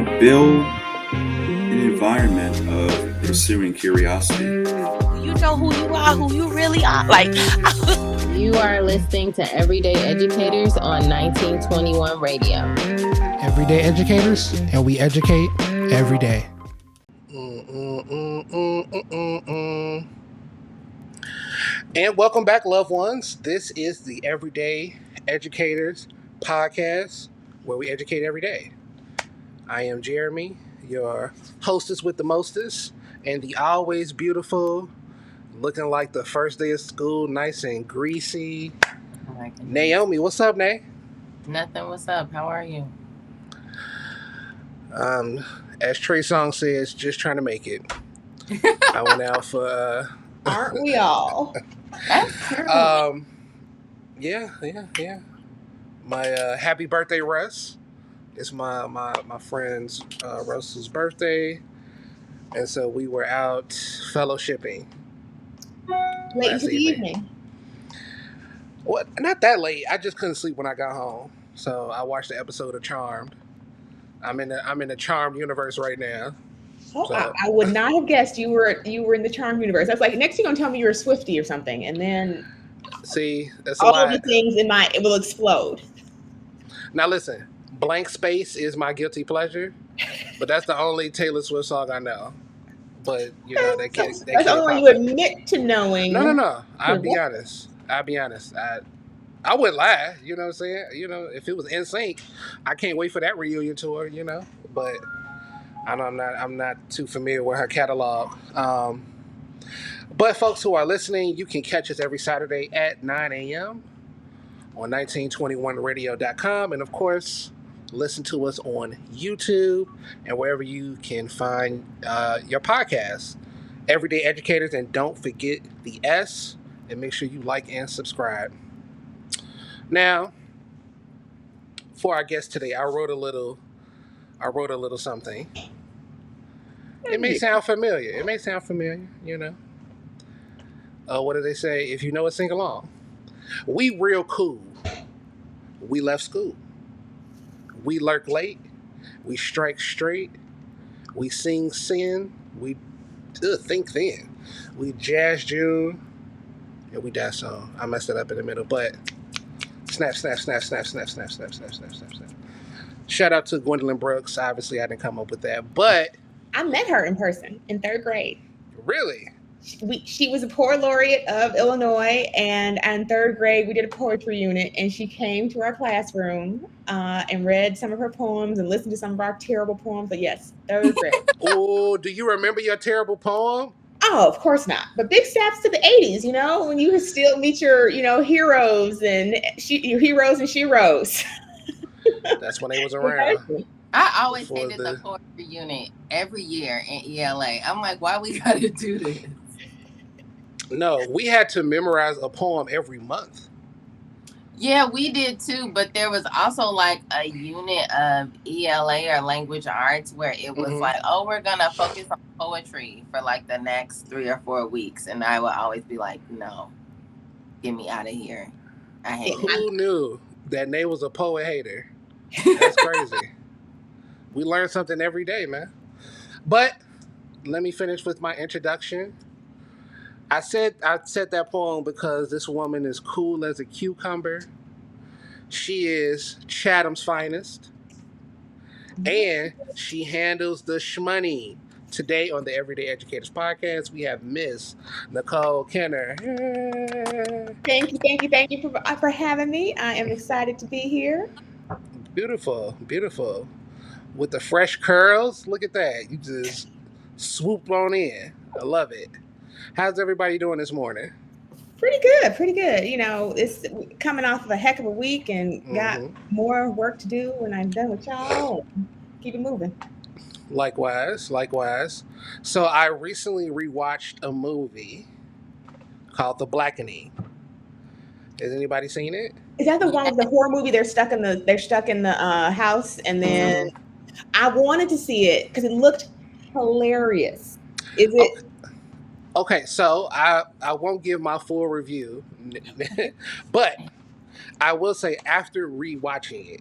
build an environment of pursuing curiosity. You know who you are, who you really are. Like, you are listening to Everyday Educators on 1921 Radio. Everyday Educators, and we educate every day. And welcome back, loved ones. This is the Everyday Educators podcast, where we educate every day. I am Jeremy, your hostess with the mostest, and the always beautiful, looking like the first day of school, nice and greasy, Naomi. What's up, Nay? Nothing. What's up? How are you? As Trey Songz says, just trying to make it. I went out for... Aren't we all? That's true. Yeah. My happy birthday, Russ. It's my friend's Russ's birthday, and so we were out fellowshipping. Late into the evening. What? Not that late. I just couldn't sleep when I got home, so I watched the episode of Charmed. I'm in the Charmed universe right now. Oh, So- I would not have guessed you were in the Charmed universe. I was like, next you're gonna tell me you're a Swiftie or something, and then See, that's a all lie. of the things it will explode. Now listen, Blank Space is my guilty pleasure, but that's the only Taylor Swift song I know. But you know they can't. That's the only one you admit to knowing. No. I'll be honest. I wouldn't lie. You know what I'm saying? You know, if it was NSYNC, I can't wait for that reunion tour. You know, but I know I'm not too familiar with her catalog. But folks who are listening, you can catch us every Saturday at 9 a.m. on 1921radio.com, and of course, listen to us on YouTube and wherever you can find your podcasts. Everyday Educators, and don't forget the S, and make sure you like and subscribe. Now, for our guest today, I wrote a little something. It may sound familiar. You know. What do they say? If you know it, sing along. We real cool. We left school. We lurk late. We strike straight. We sing sin. We think thin. We jazz June. And we die song. I messed it up in the middle, but snap. Shout out to Gwendolyn Brooks. Obviously, I didn't come up with that, but I met her in person in 3rd grade. Really? She was a poet laureate of Illinois, and in 3rd grade we did a poetry unit, and she came to our classroom and read some of her poems and listened to some of our terrible poems. But yes, 3rd grade. Oh, do you remember your terrible poem? Oh, of course not. But big steps to the 80s, you know, when you still meet your, heroes and your heroes and sheroes. That's when they was around. I always Before hated the poetry unit every year in ELA. I'm like, why we gotta do this? No, we had to memorize a poem every month. Yeah, we did too, but there was also like a unit of ELA or language arts where it was like, oh, we're gonna focus on poetry for like the next 3 or 4 weeks, and I would always be like, no, get me out of here. I hate it. Who knew that Nay was a poet hater? That's crazy. We learn something every day, man. But let me finish with my introduction. I said that poem because this woman is cool as a cucumber. She is Chatham's finest. And she handles the shmoney. Today on the Everyday Educators podcast, we have Miss Nicole Kenner. Thank you for having me. I am excited to be here. Beautiful. With the fresh curls, look at that. You just swooped on in. I love it. How's everybody doing this morning? Pretty good. You know, it's coming off of a heck of a week and got more work to do when I'm done with y'all. Keep it moving. Likewise. So I recently rewatched a movie called The Blackening. Has anybody seen it? Is that the one with the horror movie? They're stuck in the house, and then I wanted to see it because it looked hilarious. Is it? Okay, so I won't give my full review, but I will say after rewatching it,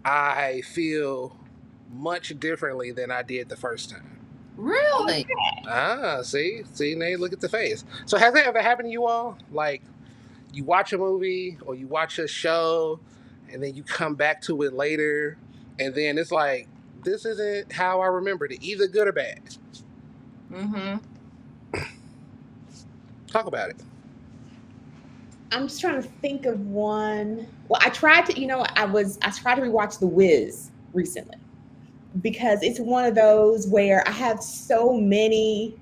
I feel much differently than I did the first time. Really? See, Nate, look at the face. So has that ever happened to you all? Like, you watch a movie or you watch a show, and then you come back to it later, and then it's like, this isn't how I remembered it, either good or bad. Mm-hmm. Talk about it. I'm just trying to think of one. Well, I tried to, I tried to rewatch The Wiz recently because it's one of those where I have so many.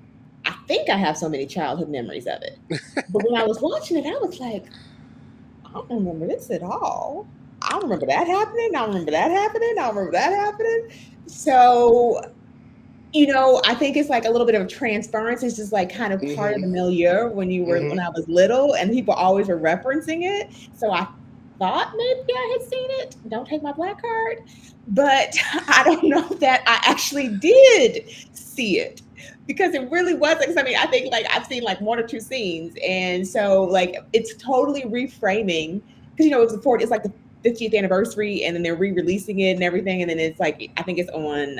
I think I have so many childhood memories of it. But when I was watching it, I was like, I don't remember this at all. I don't remember that happening. I don't remember that happening. I don't remember that happening. So, I think it's like a little bit of transference. It's just like kind of part of the milieu when I was little, and people always were referencing it. So I thought maybe I had seen it. Don't take my black card, but I don't know that I actually did see it because it really wasn't. Because I mean, I think like I've seen like one or two scenes, and so like it's totally reframing because it's like the 50th anniversary, and then they're re-releasing it and everything, and then it's like I think it's on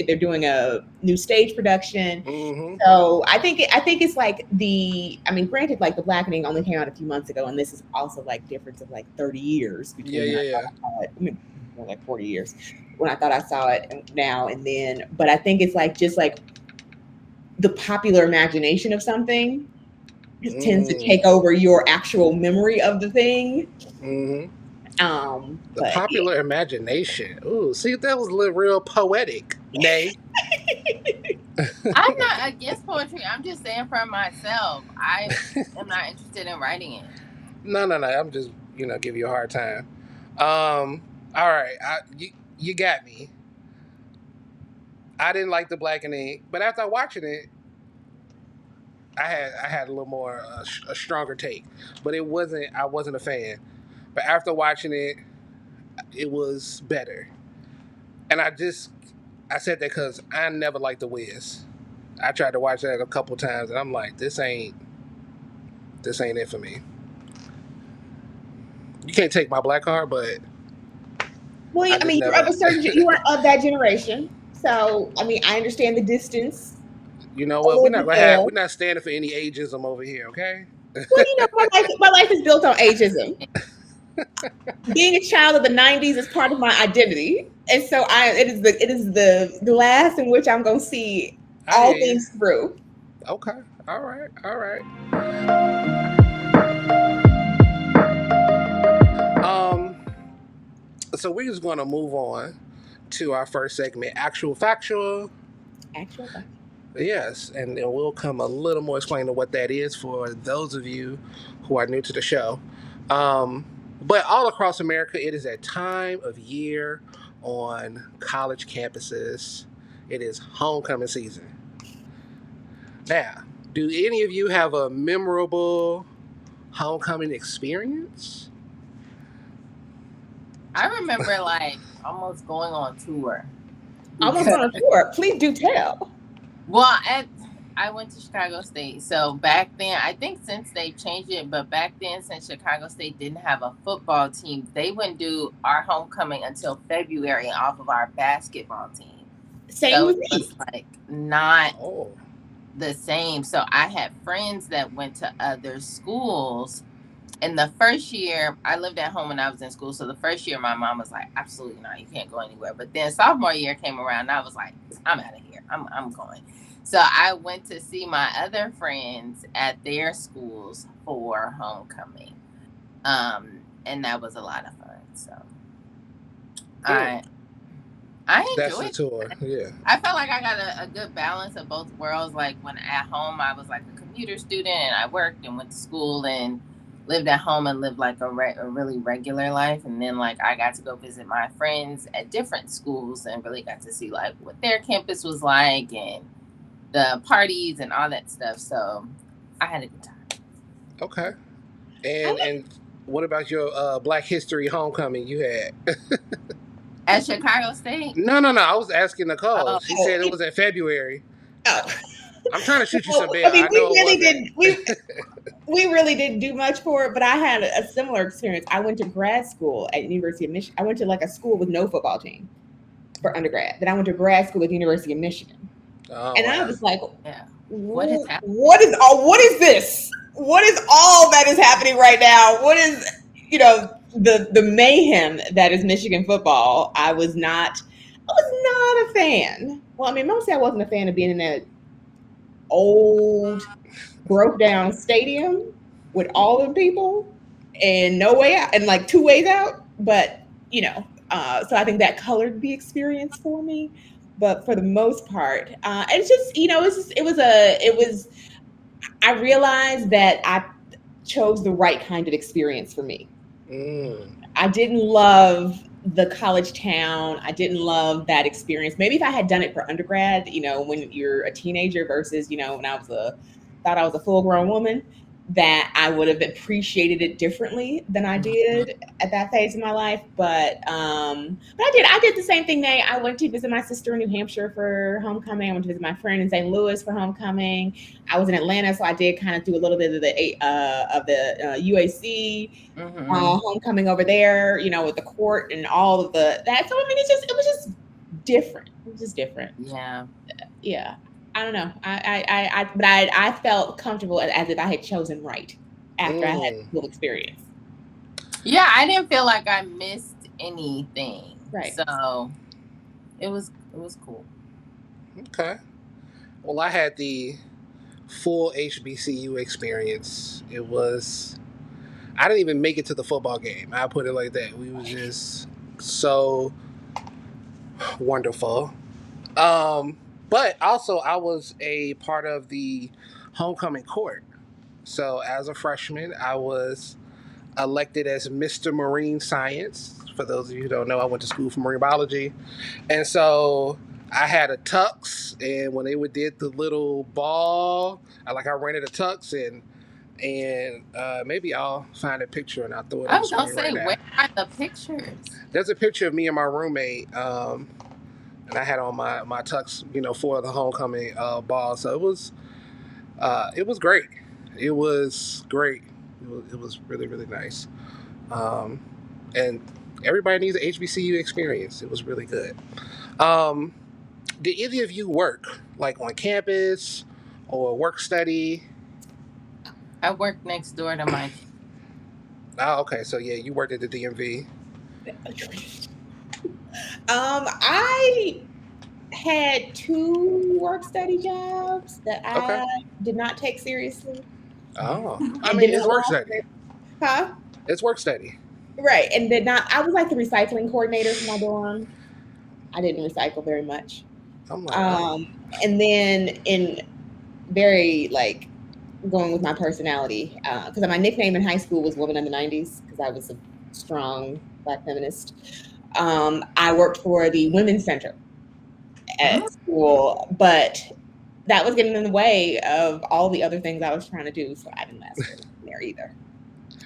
they're doing a new stage production. So I think it's like granted, like The Blackening only came out a few months ago, and this is also like difference of like 30 years between like 40 years when I thought I saw it now and then. But I think it's like just like the popular imagination of something tends to take over your actual memory of the thing. The popular imagination. Ooh, see, that was real poetic. Nay. I'm not against poetry. I'm just saying for myself, I am not interested in writing it. No. I'm just, giving you a hard time. All right. You got me. I didn't like The Blackening, but after watching it, I had a little more a stronger take. But I wasn't a fan. But after watching it, it was better. And I said that because I never liked The Wiz. I tried to watch that a couple times, and I'm like, this ain't it for me. You can't take my black card, but well, I mean, you were of that generation, so I mean, I understand the distance. You know what? We're not standing for any ageism over here, okay? Well, my life is built on ageism. Being a child of the 90s is part of my identity, and so it is the last in which I'm going to see all things through. Okay, all right. So we're just going to move on to our first segment, Actual Factual. Actual Factual. Yes, and then we'll come a little more explaining what that is for those of you who are new to the show. But all across America, it is that time of year on college campuses. It is homecoming season. Now, do any of you have a memorable homecoming experience? I remember like almost going on tour. Almost on a tour. Please do tell. Well, I went to Chicago State. So back then, I think since they changed it, but back then, since Chicago State didn't have a football team, they wouldn't do our homecoming until February off of our basketball team. So it was like not the same. So I had friends that went to other schools. And the first year, I lived at home when I was in school. So the first year, my mom was like, absolutely not, you can't go anywhere. But then sophomore year came around, and I was like, I'm out of here. I'm going. So I went to see my other friends at their schools for homecoming. And that was a lot of fun. So I enjoyed the tour. Yeah. I felt like I got a good balance of both worlds. Like when at home, I was like a commuter student, and I worked and went to school and lived at home and lived like a really regular life. And then like I got to go visit my friends at different schools and really got to see like what their campus was like and the parties and all that stuff. So I had a good time. Okay. And what about your Black History homecoming you had? At Chicago State? No. I was asking Nicole. She said it was in February. Oh. I'm trying to shoot you some bail. We really didn't do much for it, but I had a similar experience. I went to grad school at University of Michigan. I went to like a school with no football team. for undergrad. Then I went to grad school at the University of Michigan. Oh, And wow. I was like, Yeah. What is happening? what is this? What is all that is happening right now? What is, the mayhem that is Michigan football? I was not a fan. Well, I mean, mostly I wasn't a fan of being in that old, broke down stadium with all the people and no way out and like two ways out. But so I think that colored the experience for me. But for the most part, it's just I realized that I chose the right kind of experience for me. I didn't love the college town. I didn't love that experience. Maybe if I had done it for undergrad, when you're a teenager versus, when I thought I was a full grown woman, that I would have appreciated it differently than I did at that phase of my life. But I did the same thing. I went to visit my sister in New Hampshire for homecoming. I went to visit my friend in St. Louis for homecoming. I was in Atlanta, so I did kind of do a little bit of the UAC homecoming over there, with the court and all of that. So I mean, it was just different. It was just different. Yeah. I don't know. I felt comfortable as if I had chosen right after I had the full experience. Yeah, I didn't feel like I missed anything. Right. So it was cool. Okay. Well, I had the full HBCU experience. I didn't even make it to the football game. I put it like that. We was just so wonderful. But also, I was a part of the homecoming court. So as a freshman, I was elected as Mr. Marine Science. For those of you who don't know, I went to school for marine biology. And so I had a tux, and when they did the little ball, I rented a tux, and maybe I'll find a picture and I'll throw it on the screen right now. Where are the pictures? There's a picture of me and my roommate, and I had on my tux, for the homecoming ball. So it was great. It was great. It was really, really nice. And everybody needs an HBCU experience. It was really good. Did either of you work on campus or work study? I worked next door to Mike. Oh, okay. So yeah, you worked at the DMV. I had 2 work study jobs that I did not take seriously. Oh, I mean, it's work study. Huh? It's work study. Right, and I was like the recycling coordinator for my dorm. I didn't recycle very much. And then in very going with my personality, because my nickname in high school was Woman in the 90s because I was a strong Black feminist. I worked for the Women's Center at school, but that was getting in the way of all the other things I was trying to do, so I didn't last very long there either.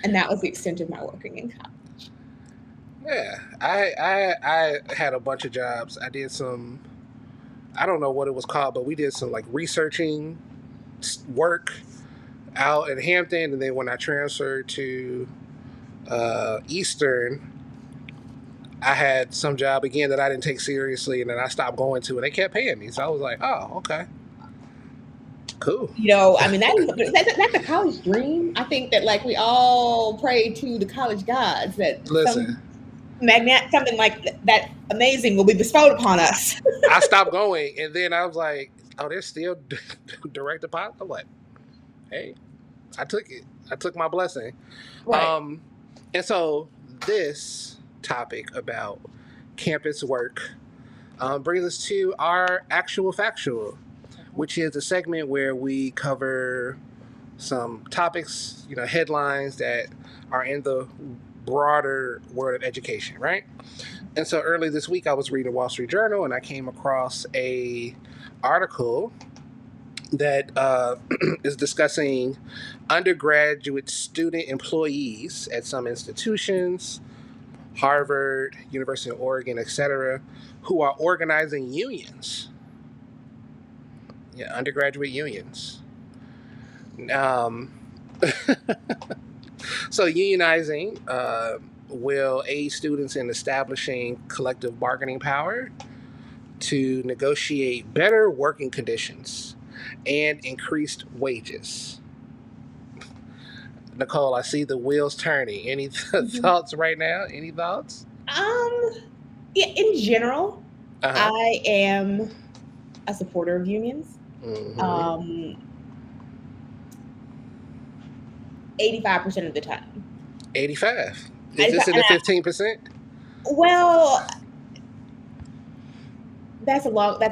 And that was the extent of my working in college. Yeah, I had a bunch of jobs. I did some, I don't know what it was called, but we did some researching work out in Hampton, and then when I transferred to Eastern, I had some job again that I didn't take seriously, and then I stopped going to, and they kept paying me. So I was like, oh, okay. Cool. I mean, that's a college dream. I think that we all pray to the college gods that something like that amazing will be bestowed upon us. I stopped going, and then I was like, oh, there's still direct deposit? I'm like, hey, I took it. I took my blessing. Right. And so this topic about campus work brings us to our actual factual, which is a segment where we cover some topics, headlines that are in the broader world of education, right? And so early this week, I was reading the Wall Street Journal, and I came across a article that is discussing undergraduate student employees at some institutions, Harvard, University of Oregon, etc., who are organizing unions. Yeah, undergraduate unions. So unionizing will aid students in establishing collective bargaining power to negotiate better working conditions and increased wages. Nicole, I see the wheels turning. Any thoughts right now? Any thoughts? Yeah, in general, Uh-huh. I am a supporter of unions. Mm-hmm. 85% of the time. 85. Is 85, this in the 15%? well, that's a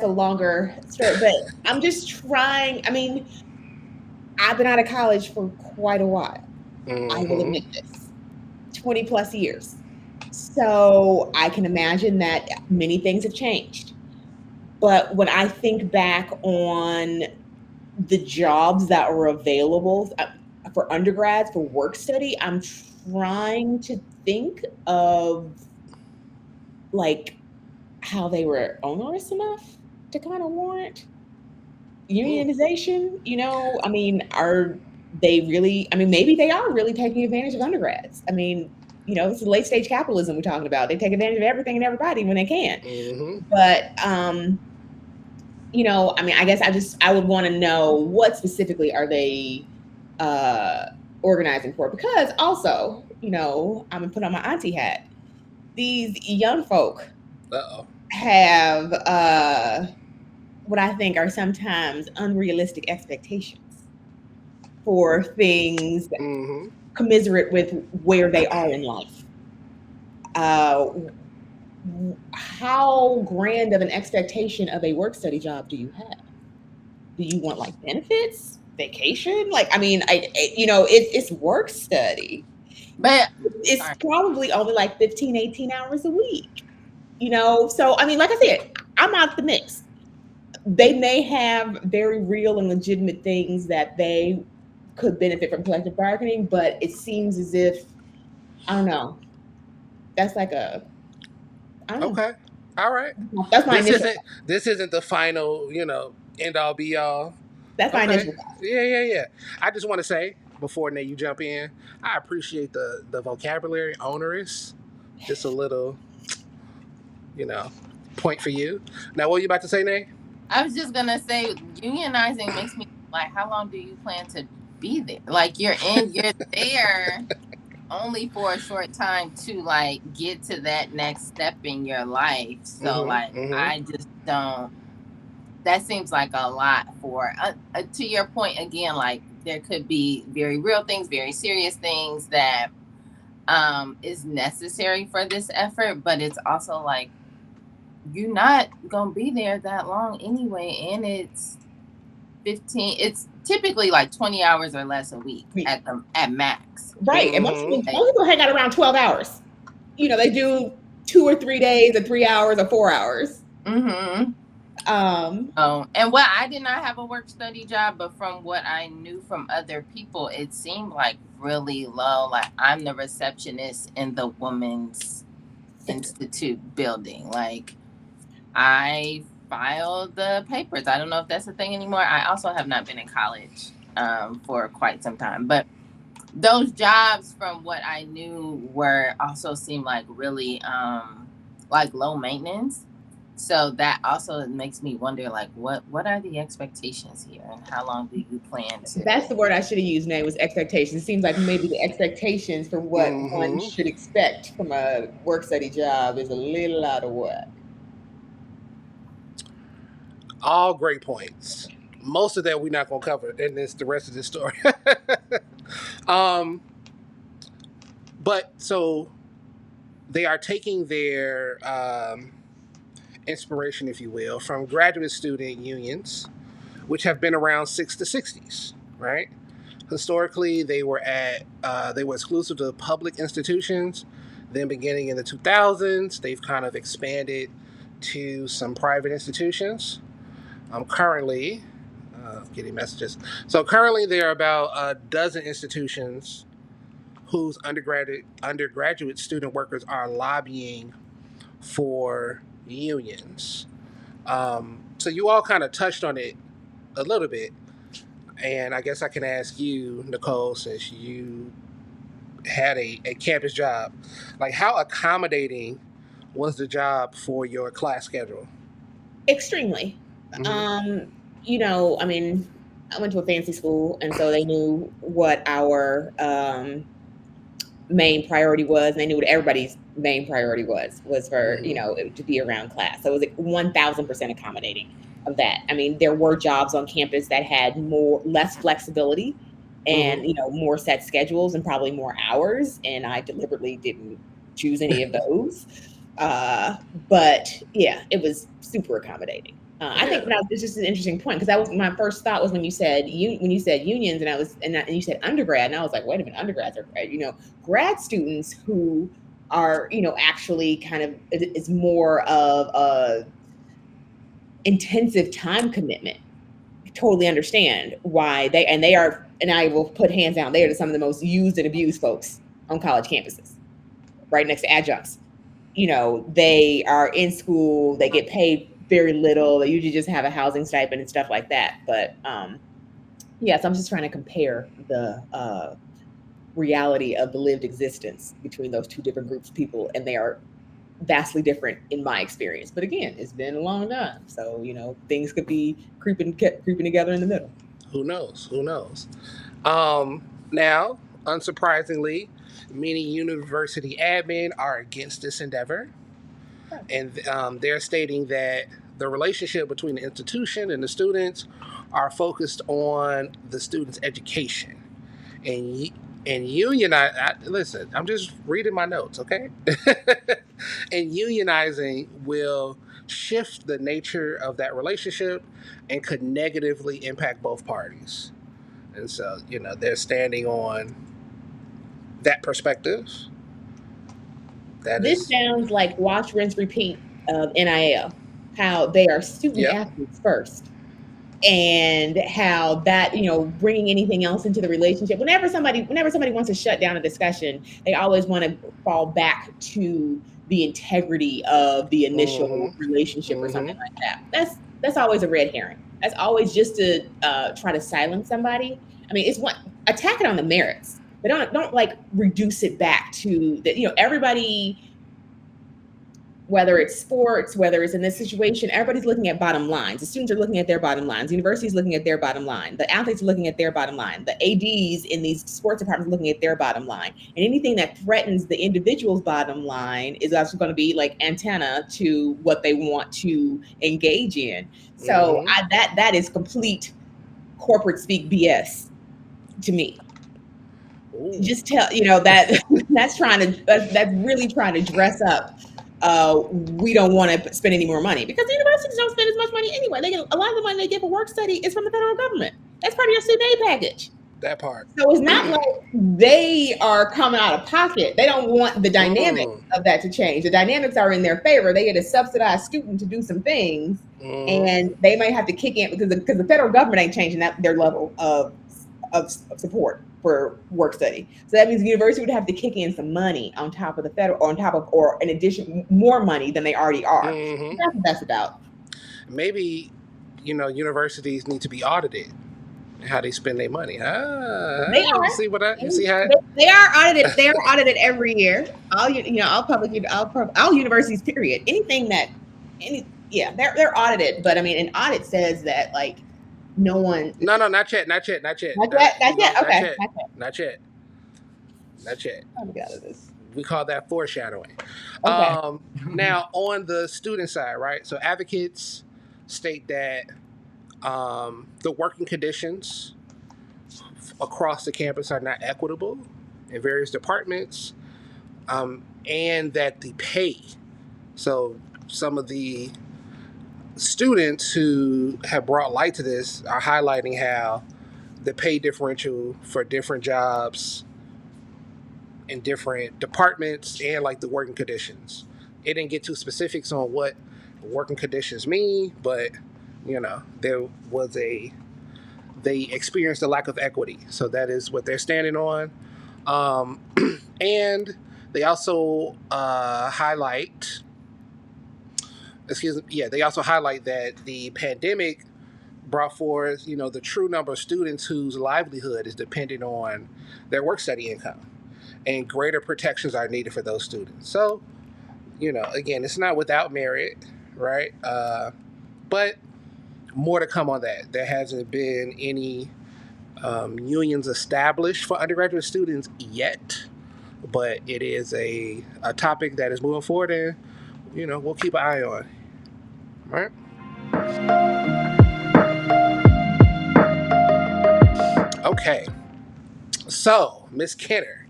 longer story, but I'm just trying. I mean, I've been out of college for quite a while. I will Mm-hmm. admit this. 20 plus years. So I can imagine that many things have changed. But when I think back on the jobs that were available for undergrads for work study, I'm trying to think of like how they were onerous enough to kind of warrant unionization. I mean, are they really? I mean, maybe they are really taking advantage of undergrads. I mean, it's late stage capitalism we're talking about. They take advantage of everything and everybody when they can. Mm-hmm. But I mean, I guess I would want to know what specifically are they organizing for, because also, I'm gonna put on my auntie hat. These young folk Uh-oh. have what I think are sometimes unrealistic expectations for things Mm-hmm. commiserate with where they are in life. Uh, how grand of an expectation of a work study job do you have? Do you want like benefits, vacation? Like, I mean, it's work study. But It's sorry. probably only like 15, 18 hours a week. So I mean, like I said, I'm out the mix. They may have very real and legitimate things that they could benefit from collective bargaining, but it seems as if, I don't know. That's like I don't know. Okay. All right. That's my This initial. isn't the final, end all be all. That's my Okay. initial. Yeah. I just want to say before Nate you jump in, I appreciate the vocabulary onerous. Just a little, point for you. Now, what are you about to say, Nate? I was just gonna say unionizing makes me like, how long do you plan to be there? Like you're there only for a short time to like get to that next step in your life. So like Mm-hmm. I just don't, that seems like a lot for to your point again, like there could be very real things, very serious things that is necessary for this effort, but it's also like you're not gonna be there that long anyway, and it's typically like 20 hours or less a week at max. Right. And most Mm-hmm. people hang out around 12 hours. They do 2 or 3 days or 3 hours or 4 hours. Mm-hmm. And what I did not have a work study job, but from what I knew from other people, it seemed like really low. Like I'm the receptionist in the Women's Institute building. Like I filed the papers. I don't know if that's a thing anymore. I also have not been in college for quite some time, but those jobs from what I knew were also seemed like really like low maintenance. So that also makes me wonder, like, what are the expectations here, and how long do you plan to? That's the word I should have used, Nate, was expectations. It seems like maybe the expectations for what one should expect from a work study job is a little out of whack. All great points. Most of that we're not going to cover in the rest of this story. But so they are taking their inspiration, if you will, from graduate student unions, which have been around since the 60s, right? Historically, they were exclusive to public institutions. Then, beginning in the 2000s, they've kind of expanded to some private institutions. Currently, getting messages. So currently, there are about a dozen institutions whose undergraduate student workers are lobbying for unions. So you all kind of touched on it a little bit, and I guess I can ask you, Nicole, since you had a campus job, like how accommodating was the job for your class schedule? Extremely. Mhm. I mean, I went to a fancy school, and so they knew what our main priority was, and they knew what everybody's main priority was for to be around class. So it was like 1,000% accommodating of that. I mean, there were jobs on campus that had less flexibility and Mhm. more set schedules and probably more hours, and I deliberately didn't choose any of those. But yeah, it was super accommodating. I think Yeah. that was just an interesting point because that was my first thought was when you said unions and you said undergrad, and I was like, wait a minute, undergrads are grad students who are actually kind of is more of a intensive time commitment. Totally understand why they are, and I will put hands down, they are some of the most used and abused folks on college campuses, right next to adjuncts. They are in school, they get paid very little, they usually just have a housing stipend and stuff like that. But yes, I'm just trying to compare the reality of the lived existence between those two different groups of people, and they are vastly different in my experience. But again, it's been a long time, so things could be creeping together in the middle. Who knows? Who knows? Now, unsurprisingly, many university admin are against this endeavor, and they're stating that the relationship between the institution and the students are focused on the student's education. And union, I listen. I'm just reading my notes, okay? And unionizing will shift the nature of that relationship and could negatively impact both parties. And so, they're standing on that perspective. That This is, sounds like watch, rinse, repeat of NIL. How they are student yep. athletes first, and how that bringing anything else into the relationship. Whenever somebody wants to shut down a discussion, they always want to fall back to the integrity of the initial Mm-hmm. relationship or something Mm-hmm. like that. That's always a red herring. That's always just to try to silence somebody. I mean, it's what attack it on the merits, but don't like reduce it back to that. Everybody, whether it's sports, whether it's in this situation, everybody's looking at bottom lines. The students are looking at their bottom lines. The university's looking at their bottom line. The athletes are looking at their bottom line. The ADs in these sports departments are looking at their bottom line. And anything that threatens the individual's bottom line is also going to be like antenna to what they want to engage in. So Mm-hmm. that is complete corporate speak BS to me. Ooh. Just tell that that's really trying to dress up. We don't want to spend any more money because the universities don't spend as much money anyway. They get a lot of the money they get for work study is from the federal government. That's part of your student aid package. That part. So it's not like they are coming out of pocket. They don't want the dynamics Mm. of that to change. The dynamics are in their favor. They get a subsidized student to do some things, Mm-hmm. and they might have to kick in because the federal government ain't changing their level of support for work study. So that means the university would have to kick in some money on top of the federal, or in addition, more money than they already are. Mm-hmm. That's what that's about. Maybe, universities need to be audited how they spend their money. They You are. see you see how? They are audited. They are audited every year. All universities. Period. Yeah, they're audited. But I mean, an audit says that like no one. No, not yet, not yet, not yet. Not yet. Not yet. Not Okay. yet, Not yet. not yet, not yet. Let me get out of this. We call that foreshadowing. Okay. Now, on the student side, right? So advocates state that the working conditions across the campus are not equitable in various departments, and that the pay. So some of the students who have brought light to this are highlighting how the pay differential for different jobs in different departments and like the working conditions. It didn't get too specifics on what working conditions mean, but there was they experienced a lack of equity. So that is what they're standing on. Um, and they also highlight, they also highlight that the pandemic brought forth, the true number of students whose livelihood is dependent on their work study income, and greater protections are needed for those students. So, again, it's not without merit, right? But more to come on that. There hasn't been any unions established for undergraduate students yet, but it is a topic that is moving forward, and we'll keep an eye on. All right. Okay. So, Miss Kenner,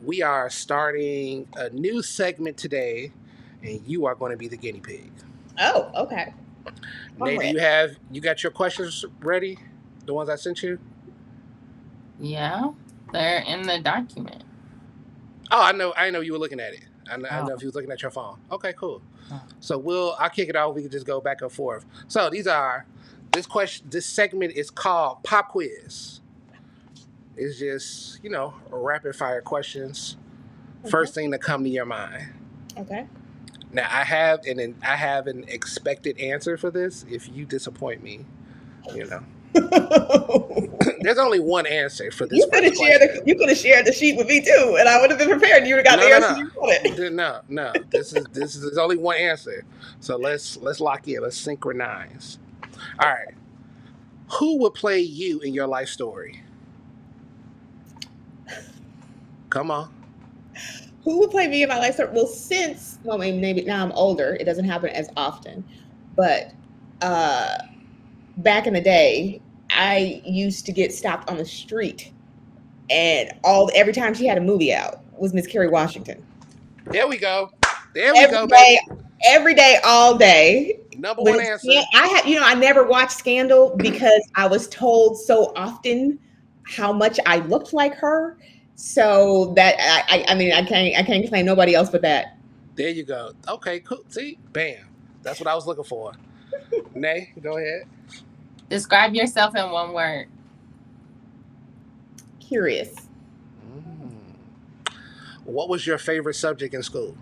we are starting a new segment today, and you are going to be the guinea pig. Oh, okay. Nate, you got your questions ready? The ones I sent you? Yeah, they're in the document. Oh, I know you were looking at it. I know if you was looking at your phone. Okay, cool. So I'll kick it off. We can just go back and forth. So this segment is called Pop Quiz. It's just, rapid fire questions. Okay. First thing to come to your mind. Okay. Now I have an expected answer for this. If you disappoint me, there's only one answer for this. You could have shared the sheet with me too, and I would have been prepared. You would have got the answer you wanted. No. This is only one answer. So let's lock in. Let's synchronize. All right. Who would play you in your life story? Come on. Who would play me in my life story? Well, maybe now I'm older. It doesn't happen as often, but back in the day, I used to get stopped on the street, and every time she had a movie out was Miss Kerry Washington. There we go. Baby. Every day, all day. Number one answer. I never watched Scandal because I was told so often how much I looked like her. So that I can't explain nobody else but that. There you go. Okay, cool. See, bam. That's what I was looking for. Nay, go ahead. Describe yourself in one word. Curious. What was your favorite subject in school?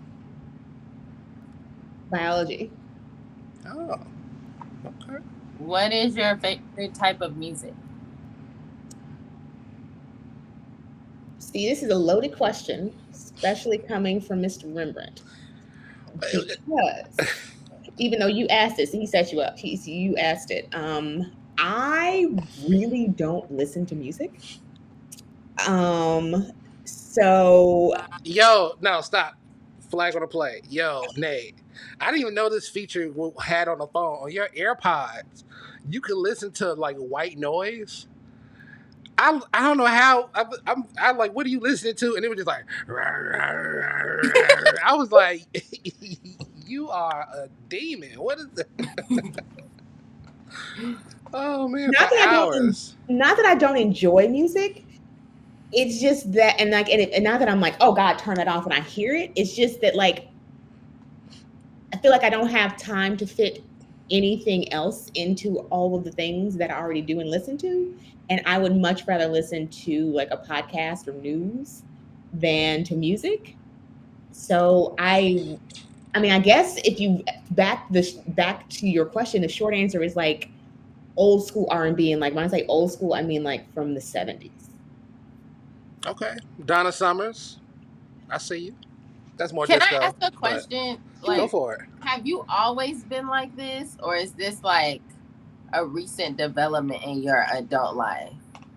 Biology. Oh, okay. What is your favorite type of music? See, this is a loaded question, especially coming from Mr. Rembrandt. Because even though you asked this, he set you up. You asked it. I really don't listen to music. So. Yo, no, stop. Flag on the play. Yo, Nate. I didn't even know this feature had on the phone. On your AirPods, you can listen to like white noise. I don't know how. I'm like, what are you listening to? And it was just like, I was like, you are a demon. What is that? Oh man, not that I don't enjoy music. It's just that, and not that I'm like, oh God, turn it off when I hear it. It's just that like, I feel like I don't have time to fit anything else into all of the things that I already do and listen to. And I would much rather listen to like a podcast or news than to music. So I guess if you back to your question, the short answer is like old school R&B. And like when I say old school, I mean like from the 70s. Okay. Donna Summers. I see you. That's more Can disco. I ask a question? Like, go for it. Have you always been like this, or is this like a recent development in your adult life?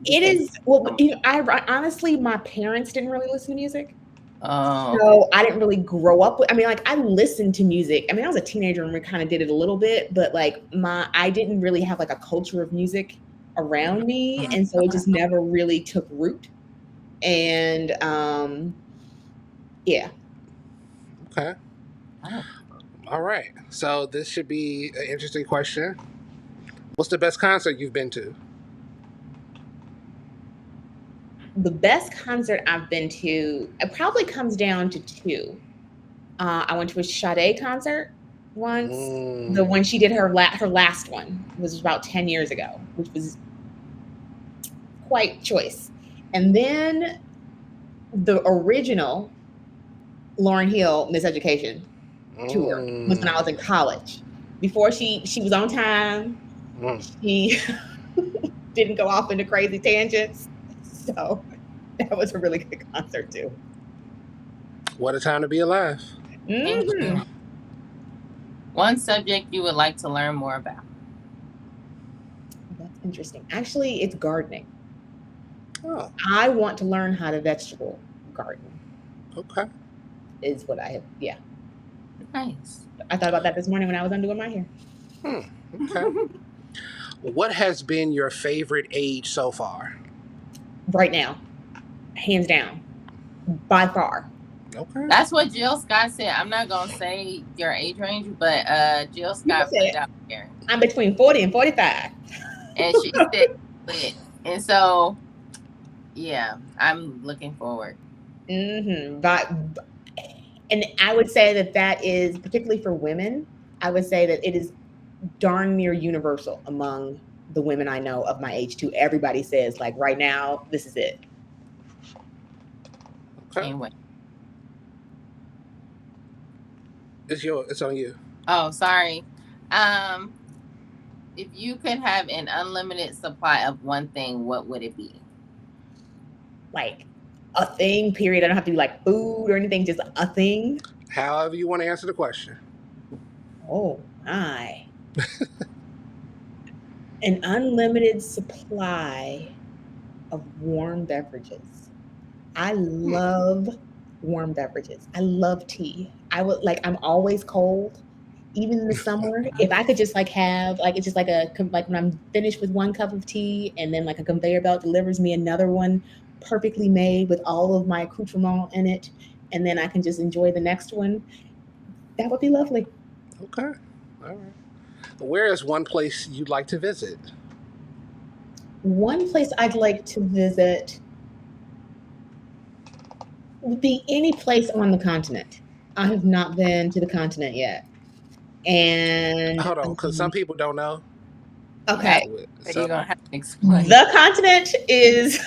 It is. Well, I honestly, my parents didn't really listen to music. Oh. So I didn't really grow up with. I listened to music. I was a teenager and we kind of did it a little bit, but like I didn't really have like a culture of music around me, and so it just never really took root. And yeah. Okay. All right. So this should be an interesting question. What's the best concert you've been to? The best concert I've been to, it probably comes down to two. I went to a Sade concert once. The one she did her last one was about 10 years ago, which was quite choice. And then the original Lauryn Hill Miseducation tour was when I was in college. Before she was on time. She didn't go off into crazy tangents. So that was a really good concert too. What a time to be alive. Mm-hmm. One subject you would like to learn more about. That's interesting. Actually, it's gardening. Oh, I want to learn how to vegetable garden. okay. Is what I have. Yeah, Nice. I thought about that this morning when I was undoing my hair. Okay. What has been your favorite age so far? Right now, hands down, by far. Okay. That's what Jill Scott said. I'm not gonna say your age range, but Jill You can Scott say put it. it out there, I'm between 40 and 45. and she said it. And so, yeah, I'm looking forward. But, and I would say that is particularly for women. I would say that it is darn near universal among the women I know of my age too. Everybody says like right now, this is it. Okay. Anyway. It's on you. Oh, sorry. If you could have an unlimited supply of one thing, what would it be? Like a thing, period. I don't have to be like food or anything, just a thing. However you want to answer the question. Oh my. An unlimited supply of warm beverages. I love warm beverages. I love tea. I'm always cold, even in the summer. If I could just like have like it's just like like when I'm finished with one cup of tea and then like a conveyor belt delivers me another one perfectly made with all of my accoutrement in it, and then I can just enjoy the next one. That would be lovely. Okay. All right. Where is one place you'd like to visit? One place I'd like to visit would be any place on the continent. I have not been to the continent yet. And Hold on, because some people don't know. okay, So you're gonna have to explain. the continent is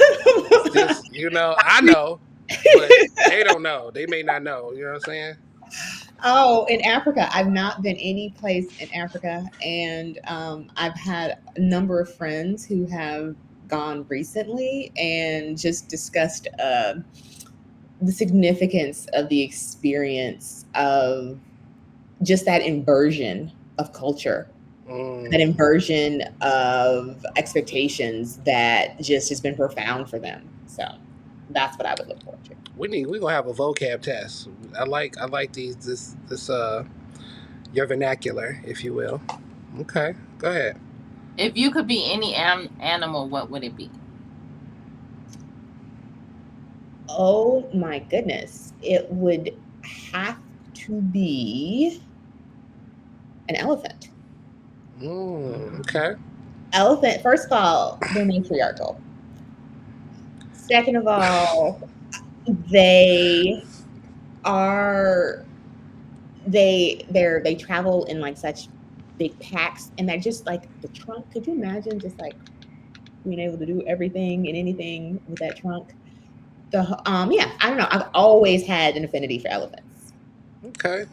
This, I know, but they don't know. They may not know. You know what I'm saying? Oh, in Africa. I've not been any place in Africa, and I've had a number of friends who have gone recently and just discussed the significance of the experience of just that inversion of culture, that inversion of expectations that just has been profound for them. So that's what I would look forward to. We're gonna have a vocab test. I like this your vernacular, if you will. Okay, go ahead. If you could be any animal, what would it be? Oh my goodness. It would have to be an elephant. Okay. Elephant, first of all, they're matriarchal. Second of all, they travel in like such big packs, and they're just like the trunk. Could you imagine just like being able to do everything and anything with that trunk? Yeah, I don't know. I've always had an affinity for elephants. Okay.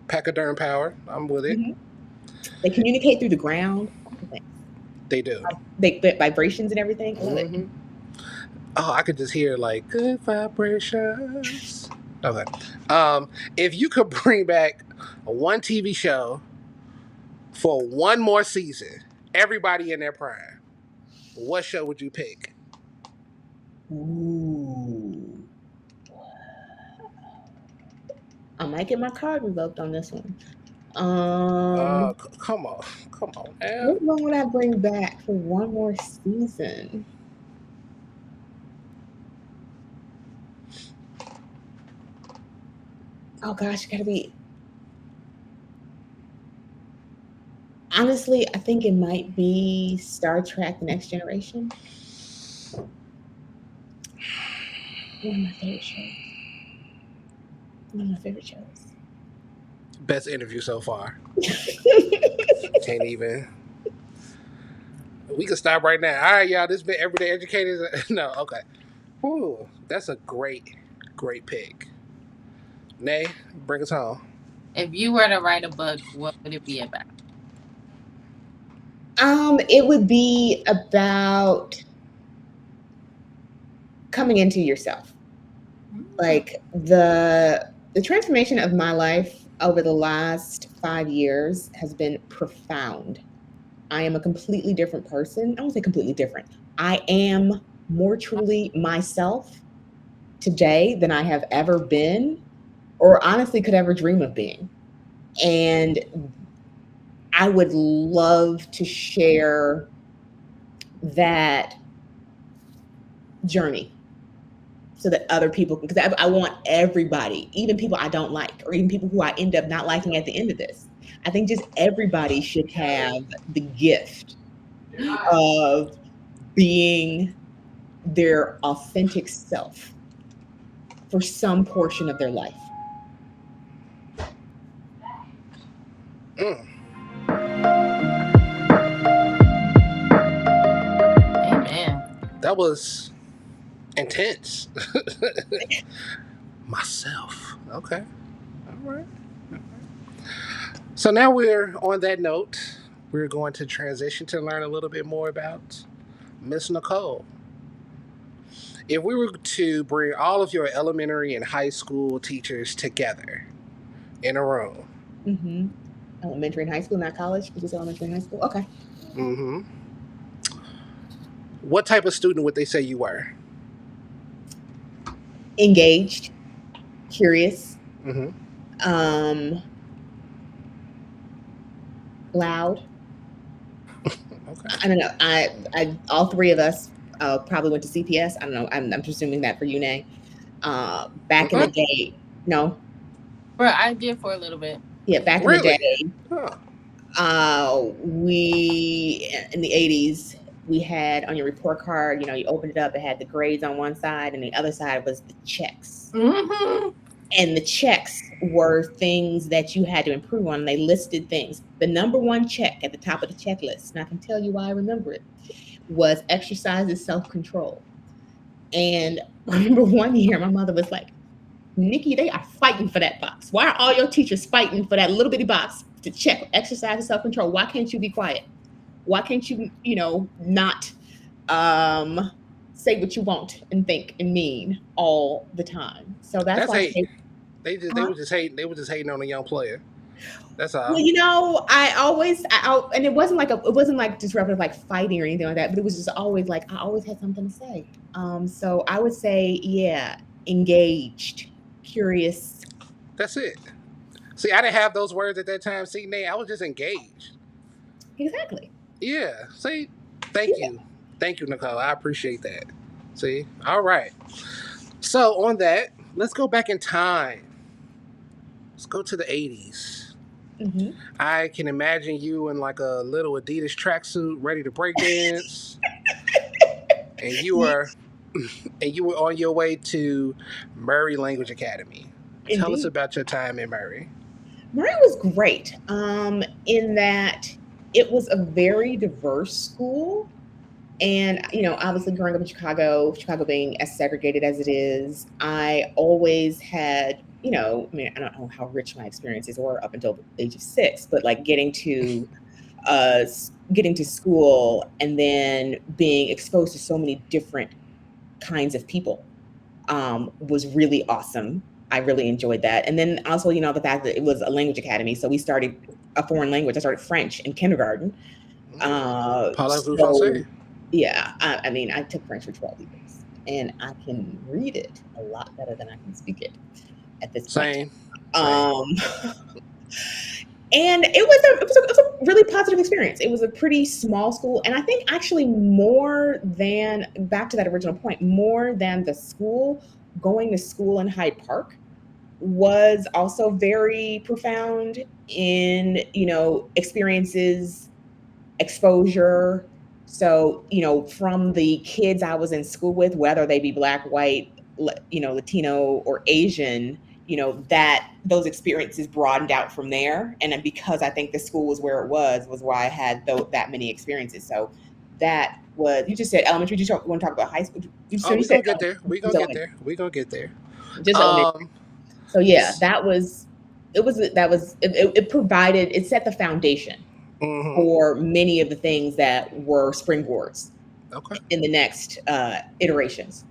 Pachyderm power. I'm with it. Mm-hmm. They communicate through the ground. They do. They vibrations and everything. I love it. Oh, I could just hear like good vibrations. Okay. If you could bring back one TV show for one more season, everybody in their prime, what show would you pick? Ooh. I might get my card revoked on this one. Come on, man. What one would I bring back for one more season? Oh gosh, gotta be. Honestly, I think it might be Star Trek: The Next Generation. One of my favorite shows. One of my favorite shows. Best interview so far. Can't even. We can stop right now. All right, y'all. This has been Everyday Educators. No, okay. Ooh, that's a great pick. Nay, bring us home. If you were to write a book, what would it be about? It would be about coming into yourself. Like the transformation of my life over the last 5 years has been profound. I am a completely different person. I won't say completely different. I am more truly myself today than I have ever been, or honestly could ever dream of being. And I would love to share that journey so that other people, because I want everybody, even people I don't like, or even people who I end up not liking at the end of this. I think just everybody should have the gift of being their authentic self for some portion of their life. Mm, Amen. that was intense. Myself. Okay. All right. So now we're on that note. We're going to transition to learn a little bit more about Miss Nicole. If we were to bring all of your elementary and high school teachers together in a room, Mm-hmm. Elementary and high school, not college. Because it's elementary and high school. Okay. hmm what type of student would they say you were? Engaged, curious, hmm um, loud. Okay. I don't know. All three of us probably went to CPS. I don't know. I'm presuming that for you, Nay. Back in the Well, day, no, I did for a little bit. yeah, back in the day, Really? Huh. we in the '80s we had on your report card. You opened it up. It had the grades on one side, and the other side was the checks. Mm-hmm. And the checks were things that you had to improve on. They listed things. The number one check at the top of the checklist, and I can tell you why I remember it, was exercises self-control. And I remember one year my mother was like, Nikki, they are fighting for that box. Why are all your teachers fighting for that little bitty box to check exercise and self-control? Why can't you be quiet? Why can't you, not um, say what you want and think and mean all the time? So that's That's why I hate. say, They were just hating. They were just hating on a young player. That's well, all. I always, and it wasn't like disruptive, like fighting or anything like that, but it was just always like, I always had something to say. So I would say, yeah, engaged, curious. That's it. See, I didn't have those words at that time. See, Nate, I was just engaged. Exactly. Yeah. See, thank Yeah. you. Thank you, Nicole. I appreciate that. See? All right. So, on that, let's go back in time. Let's go to the 80s. Hmm. I can imagine you in like a little Adidas tracksuit ready to break dance. And you were on your way to Murray Language Academy. Tell us Indeed. about your time in Murray. Murray was great in that it was a very diverse school. And, obviously growing up in Chicago being as segregated as it is, I always had, I mean, I don't know how rich my experiences were up until the age of 6, but like getting to school and then being exposed to so many different kinds of people was really awesome. I really enjoyed that. And then also, the fact that it was a language academy. So we started a foreign language. I started French in kindergarten. Parlez-vous So français? yeah, I mean, I took French for 12 years and I can read it a lot better than I can speak it at this point. Same. Um, and it was a really positive experience. It was a pretty small school. And I think actually more than, back to that original point, more than the school, going to school in Hyde Park was also very profound in, experiences, exposure. So, from the kids I was in school with, whether they be black, white, Latino or Asian, that those experiences broadened out from there. And then because I think the school was where it was why I had that many experiences. So that was, you just said elementary. You want to talk about high school? Oh, You we said gonna get there. We just gonna get elementary. there. We gonna get there. Just elementary. Um, So yeah, it provided, it set the foundation mhm. for many of the things that were springboards Okay. in the next iterations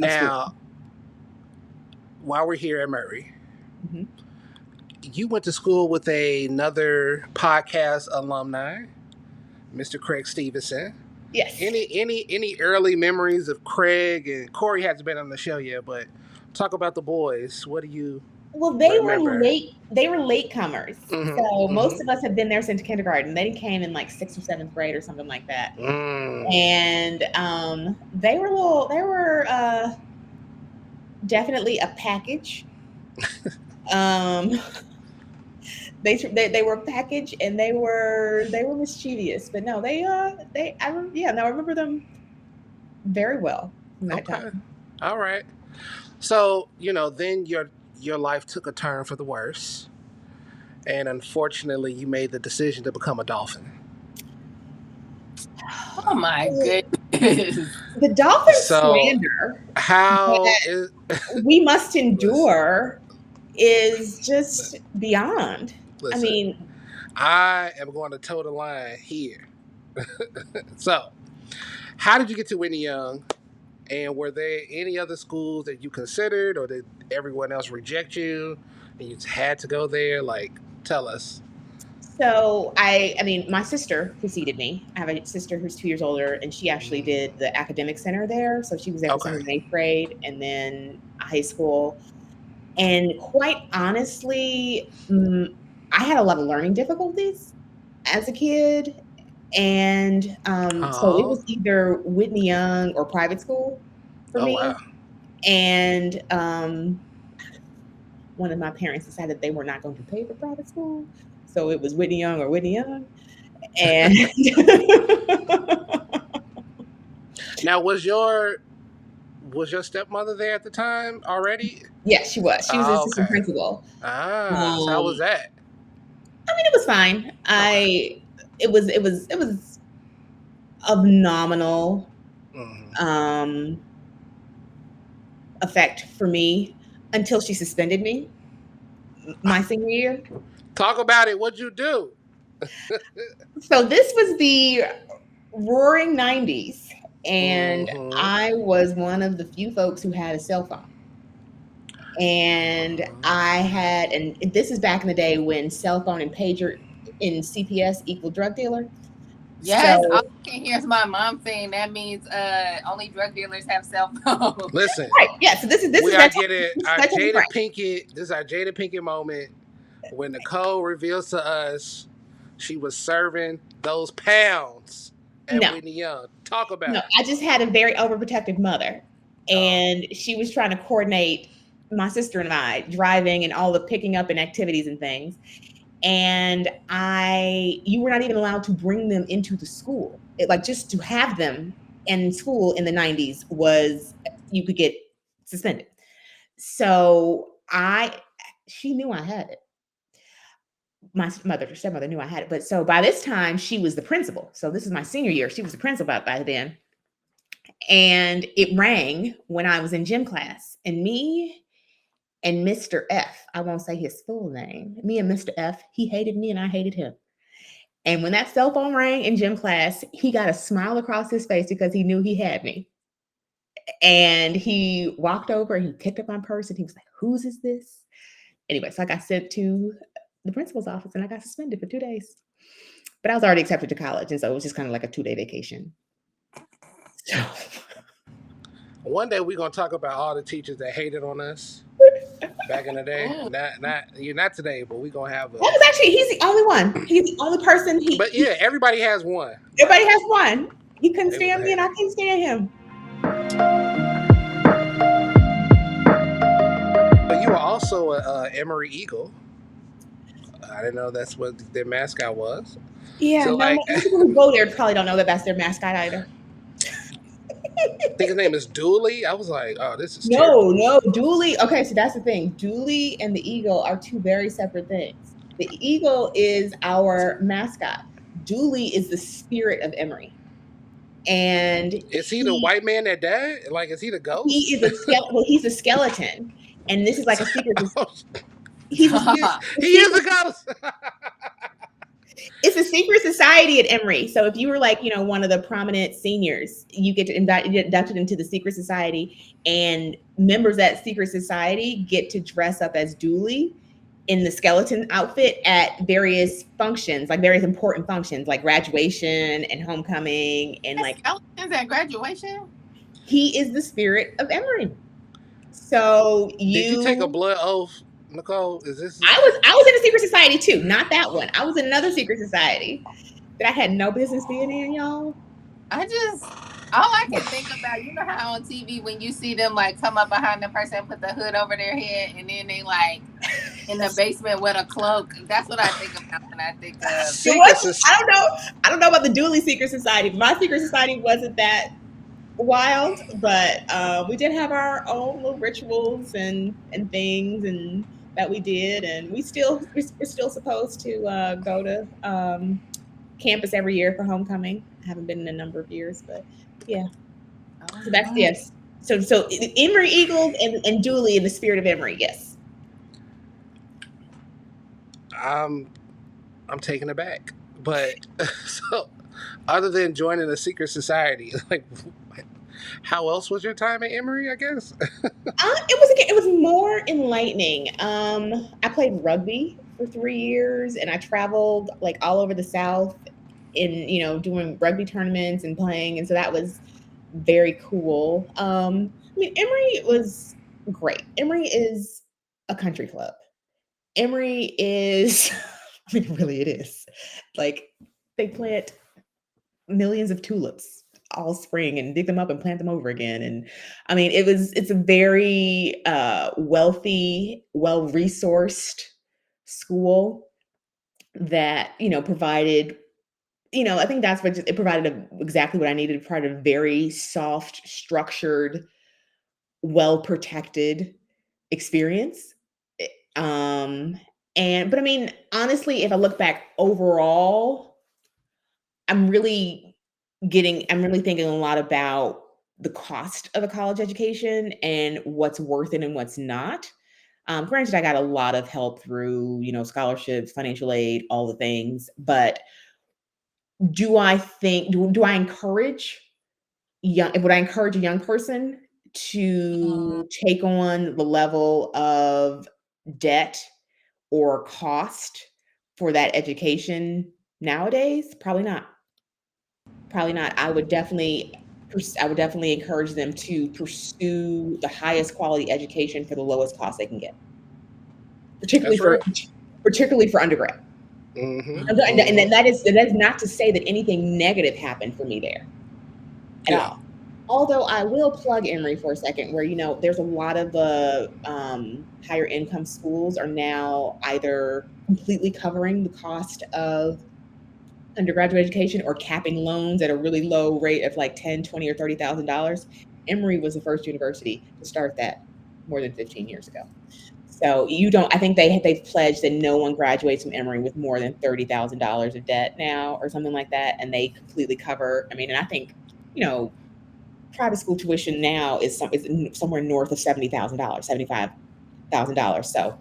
of school. Now, while we're here at Murray, Mhm. you went to school with another podcast alumni, Mr. Craig Stevenson. Yes. Any early memories of Craig? And Corey hasn't been on the show yet, but talk about the boys. What do you Well, they remember? were late. They were latecomers. Mhm, So most mhm. of us have been there since kindergarten. They came in like 6th or 7th grade or something like that. Mm. And they were definitely a package. They were a package, and they were mischievous. But no, I remember them very well from that Okay. time. All right. So, then your life took a turn for the worse. And unfortunately, you made the decision to become a dolphin. Oh my goodness. The dolphin So, slander how that is we must endure is just beyond. listen, I mean, I am going to toe the line here. So, how did you get to Whitney Young? And were there any other schools that you considered, or did everyone else reject you and you had to go there? Like, tell us. so I mean, my sister preceded me. I have a sister who's 2 years older, and she actually did the academic center there. So she was there for Okay. 7th and 8th grade, and then high school. And quite honestly, I had a lot of learning difficulties as a kid. And so it was either Whitney Young or private school for me. Wow. And one of my parents decided they were not going to pay for private school. So it was Whitney Young or Whitney Young. And Now, was your stepmother there at the time already? yeah, she was. She was an assistant Okay. principal. So how was that? I mean, it was fine. It was of nominal effect for me until she suspended me my senior year. Talk about it. What'd you do? So this was the roaring 90s, and I was one of the few folks who had a cell phone. And and this is back in the day when cell phone and pager in CPS equal drug dealer. Yes, So, all I can hear is my mom saying that means only drug dealers have cell phones. Listen. Right. Yeah. So this is we that are getting our that's Jada right. Pinkett. This is our Jada Pinkett moment when Nicole reveals to us she was serving those pounds at Whitney Young. Talk about it. I just had a very overprotective mother, and she was trying to coordinate my sister and I driving and all the picking up and activities and things. And you were not even allowed to bring them into the school. Like just to have them in school in the 90s was, you could get suspended. So she knew I had it. My stepmother knew I had it. But so by this time she was the principal. So this is my senior year. She was the principal by then. And it rang when I was in gym class, and me and Mr. F, I won't say his full name, me and Mr. F, he hated me and I hated him. And when that cell phone rang in gym class, he got a smile across his face because he knew he had me. And he walked over and he picked up my purse and he was like, "Whose is this?" Anyway, so I got sent to the principal's office and I got suspended for 2 days. But I was already accepted to college, and so it was just kind of like a 2-day vacation. So one day we're gonna talk about all the teachers that hated on us back in the day. Not today, but we're gonna have that was actually, he's the only one. He's the only person But yeah, everybody has one. Everybody has one. He couldn't stand me and I couldn't stand him. But you were also a Emory Eagle. I didn't know that's what their mascot was. Yeah, so no, people who go there probably don't know that that's their mascot either. I think his name is Dooley. I was like, oh, this is no, Dooley. Okay, so that's the thing. Dooley and the Eagle are two very separate things. The Eagle is our mascot. Dooley is the spirit of Emory. And is he the white man that died? Like, is he the ghost? He is he's a skeleton, and this is like a secret. He is a ghost. It's a secret society at Emory. So if you were like, one of the prominent seniors, you get inducted into the secret society, and members of that secret society get to dress up as Dooley in the skeleton outfit at various functions, like various important functions, like graduation and homecoming, and like Skeletons at graduation. he is the spirit of Emory. So Did you take a blood oath, Nicole? Is this? I was in a secret society too, not that one. I was in another secret society that I had no business being in, y'all. All I can think about, you know how on TV when you see them like come up behind the person and put the hood over their head and then they like in the basement with a cloak. That's what I think about when I think of I don't know about the Dooley secret society. My secret society wasn't that wild, but we did have our own little rituals and things and that we did, and we're still supposed to go to campus every year for homecoming. I haven't been in a number of years, but yeah. So that's yes. So Emory Eagles and Dooley in the spirit of Emory, yes. I'm taken aback, but so other than joining a secret society, like how else was your time at Emory? I guess It was more enlightening. I played rugby for 3 years, and I traveled like all over the South in doing rugby tournaments and playing, and so that was very cool. I mean, Emory was great. Emory is a country club. Emory is, I mean, really, it is. Like they plant millions of tulips all spring and dig them up and plant them over again. And I mean, it's a very wealthy, well-resourced school that, provided, I think that's what it provided exactly what I needed. It provided a very soft, structured, well-protected experience. But I mean, honestly, if I look back overall, I'm really thinking a lot about the cost of a college education and what's worth it and what's not. Granted, I got a lot of help through, scholarships, financial aid, all the things. But do I encourage would I encourage a young person to take on the level of debt or cost for that education nowadays? Probably not. Probably not. I would definitely encourage them to pursue the highest quality education for the lowest cost they can get, particularly for undergrad. Mm-hmm. And that is not to say that anything negative happened for me there at all. Although I will plug Emory for a second, where there's a lot of the higher income schools are now either completely covering the cost of undergraduate education or capping loans at a really low rate of like $10,000, $20,000 or $30,000. Emory was the first university to start that more than 15 years ago. So I think they've pledged that no one graduates from Emory with more than $30,000 of debt now or something like that, and they completely cover. I mean, and I think private school tuition now is somewhere north of $70,000, $75,000. So,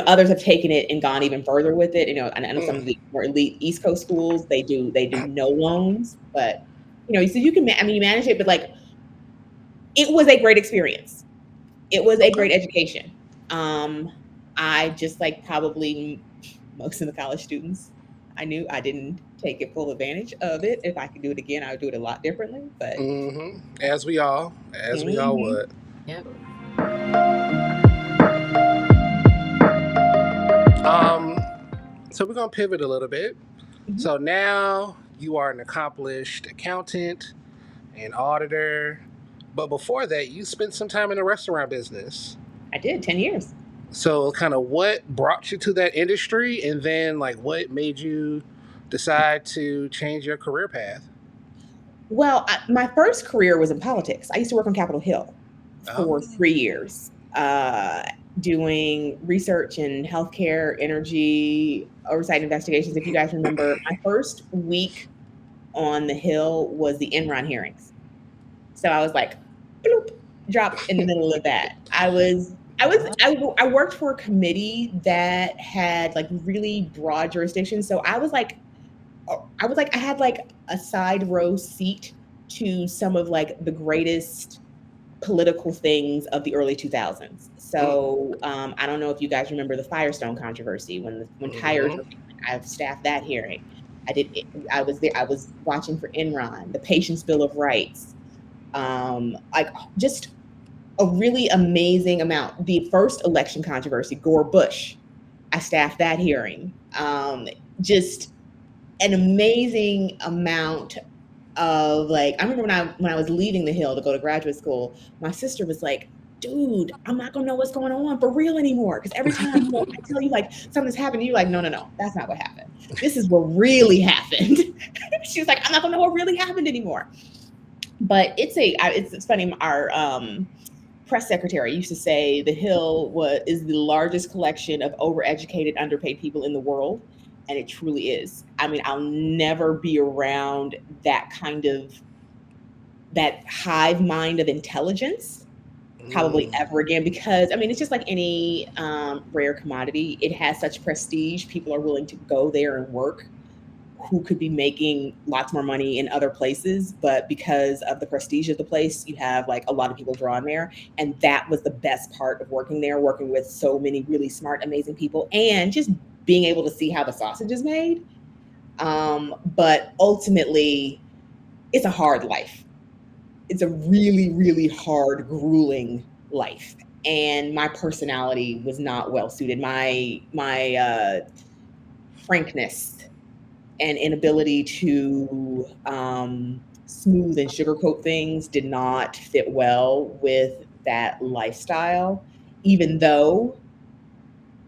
others have taken it and gone even further with it. I know some of the more elite East Coast schools, they do no loans, but so you can, you manage it, but like, it was a great experience. It was a great education. I just like probably most of the college students I knew, I didn't take it full advantage of it. If I could do it again, I would do it a lot differently. But as we all would. Yep. So we're gonna pivot a little bit. Mm-hmm. So now you are an accomplished accountant and auditor, but before that, you spent some time in the restaurant business. I did 10 years. So kind of what brought you to that industry, and then like what made you decide to change your career path? Well, my first career was in politics. I used to work on Capitol Hill for 3 years, doing research in healthcare, energy, oversight investigations. If you guys remember, my first week on the Hill was the Enron hearings. So I was like, bloop, dropped in the middle of that. I worked for a committee that had like really broad jurisdiction. So I had like a side row seat to some of like the greatest political things of the early 2000s. So I don't know if you guys remember the Firestone controversy when tires were. I've staffed that hearing. I was there. I was watching for Enron, the Patients' Bill of Rights, like just a really amazing amount. The first election controversy, Gore Bush, I staffed that hearing. Just an amazing amount of like, I remember when I was leaving the Hill to go to graduate school, my sister was like, dude, I'm not gonna know what's going on for real anymore. Because every time I tell you like something's happened, you're like, no, that's not what happened. This is what really happened. She was like, I'm not gonna know what really happened anymore. But it's funny. Our press secretary used to say the Hill is the largest collection of overeducated, underpaid people in the world. And it truly is. I mean, I'll never be around that hive mind of intelligence probably ever again, because I mean, it's just like any rare commodity. It has such prestige. People are willing to go there and work who could be making lots more money in other places, but because of the prestige of the place, you have like a lot of people drawn there. And that was the best part of working there, working with so many really smart, amazing people, and just being able to see how the sausage is made. But ultimately, it's a hard life. It's a really, really hard, grueling life. And my personality was not well suited. My frankness and inability to smooth and sugarcoat things did not fit well with that lifestyle, even though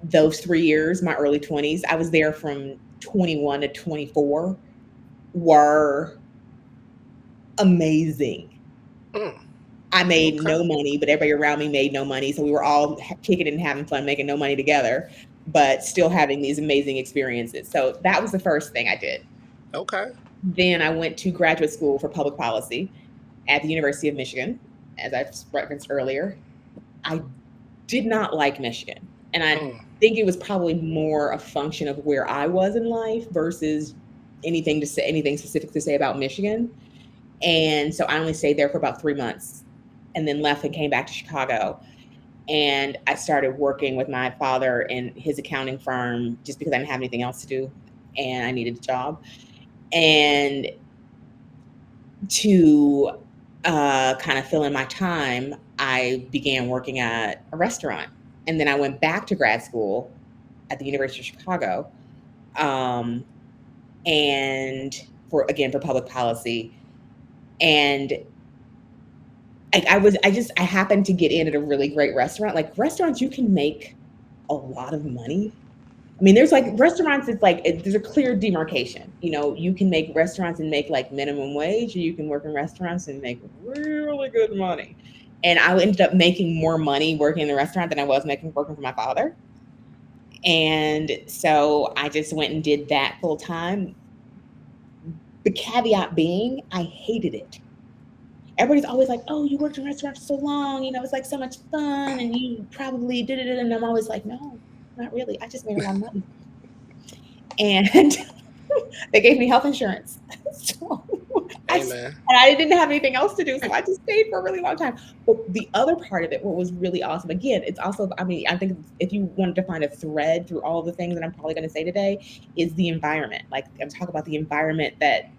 those 3 years, my early 20s, I was there from 21 to 24, were amazing. I made no money, but everybody around me made no money. So we were all kicking it and having fun, making no money together, but still having these amazing experiences. So that was the first thing I did. Okay. Then I went to graduate school for public policy at the University of Michigan, as I referenced earlier. I did not like Michigan. And I think it was probably more a function of where I was in life versus anything specific to say about Michigan. And so I only stayed there for about 3 months and then left and came back to Chicago. And I started working with my father in his accounting firm just because I didn't have anything else to do and I needed a job. And to kind of fill in my time, I began working at a restaurant. And then I went back to grad school at the University of Chicago, and for public policy. And I happened to get in at a really great restaurant. Like restaurants, you can make a lot of money. I mean, there's like restaurants, it's like, there's a clear demarcation. You know, you can make restaurants and make like minimum wage, or you can work in restaurants and make really good money. And I ended up making more money working in the restaurant than I was making working for my father. And so I just went and did that full time. The caveat being, I hated it. Everybody's always like, oh, you worked in restaurants for so long, you know, it's like so much fun and you probably did it. And I'm always like, no, not really. I just made a lot of money. And they gave me health insurance. So and I didn't have anything else to do. So I just stayed for a really long time. But the other part of it, what was really awesome, again, it's also, I mean, I think if you wanted to find a thread through all the things that I'm probably going to say today, is the environment. Like I'm talking about the environment that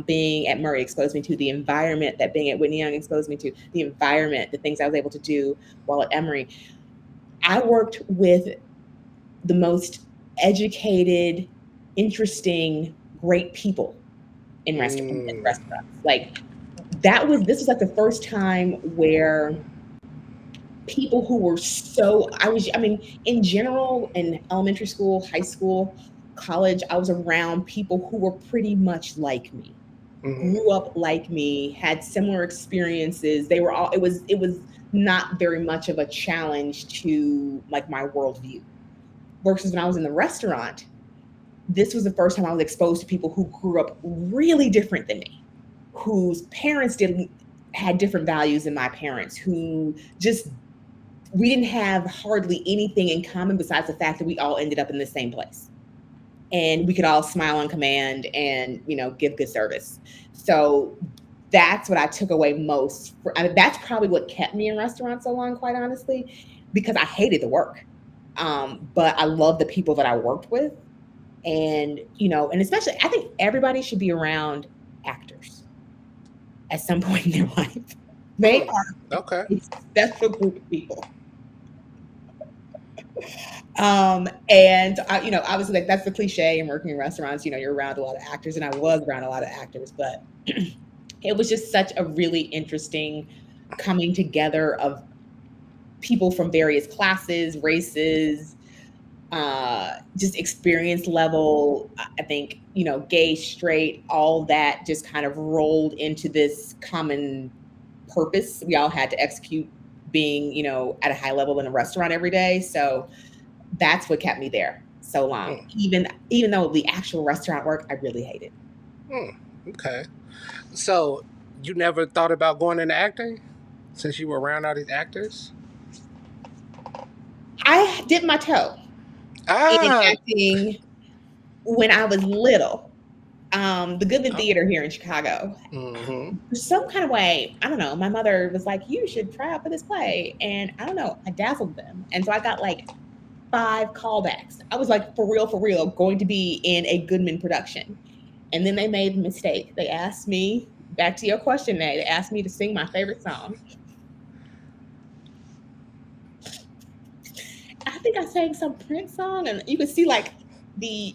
being at Murray exposed me to, the environment that being at Whitney Young exposed me to, the environment, the things I was able to do while at Emory. I worked with the most educated, interesting, great people in restaurants. Like this was like the first time where people who were in general, in elementary school, high school, college, I was around people who were pretty much like me, grew up like me, had similar experiences. They were all, it was not very much of a challenge to like my worldview. Versus when I was in the restaurant, this was the first time I was exposed to people who grew up really different than me, whose parents had different values than my parents, who we didn't have hardly anything in common besides the fact that we all ended up in the same place. And we could all smile on command and, you know, give good service. So that's what I took away most. That's probably what kept me in restaurants so long, quite honestly, because I hated the work. But I love the people that I worked with. And, and especially, I think everybody should be around actors at some point in their life. They are Okay. a special group of people. And obviously, like, that's the cliche in working in restaurants. You're around a lot of actors, and I was around a lot of actors, but it was just such a really interesting coming together of people from various classes, races, just experience level. I think, gay, straight, all that just kind of rolled into this common purpose we all had to execute, being, at a high level in a restaurant every day. So that's what kept me there so long. Even though the actual restaurant work, I really hated. Okay. So you never thought about going into acting since you were around all these actors? I dipped my toe in acting when I was little. The Goodman Theater here in Chicago. Some kind of way, I don't know, my mother was like, you should try out for this play. And I don't know, I dazzled them. And so I got like 5 callbacks. I was like, for real, going to be in a Goodman production. And then they made the mistake. They asked me, back to your question, Nay, they asked me to sing my favorite song. I think I sang some Prince song, and you could see like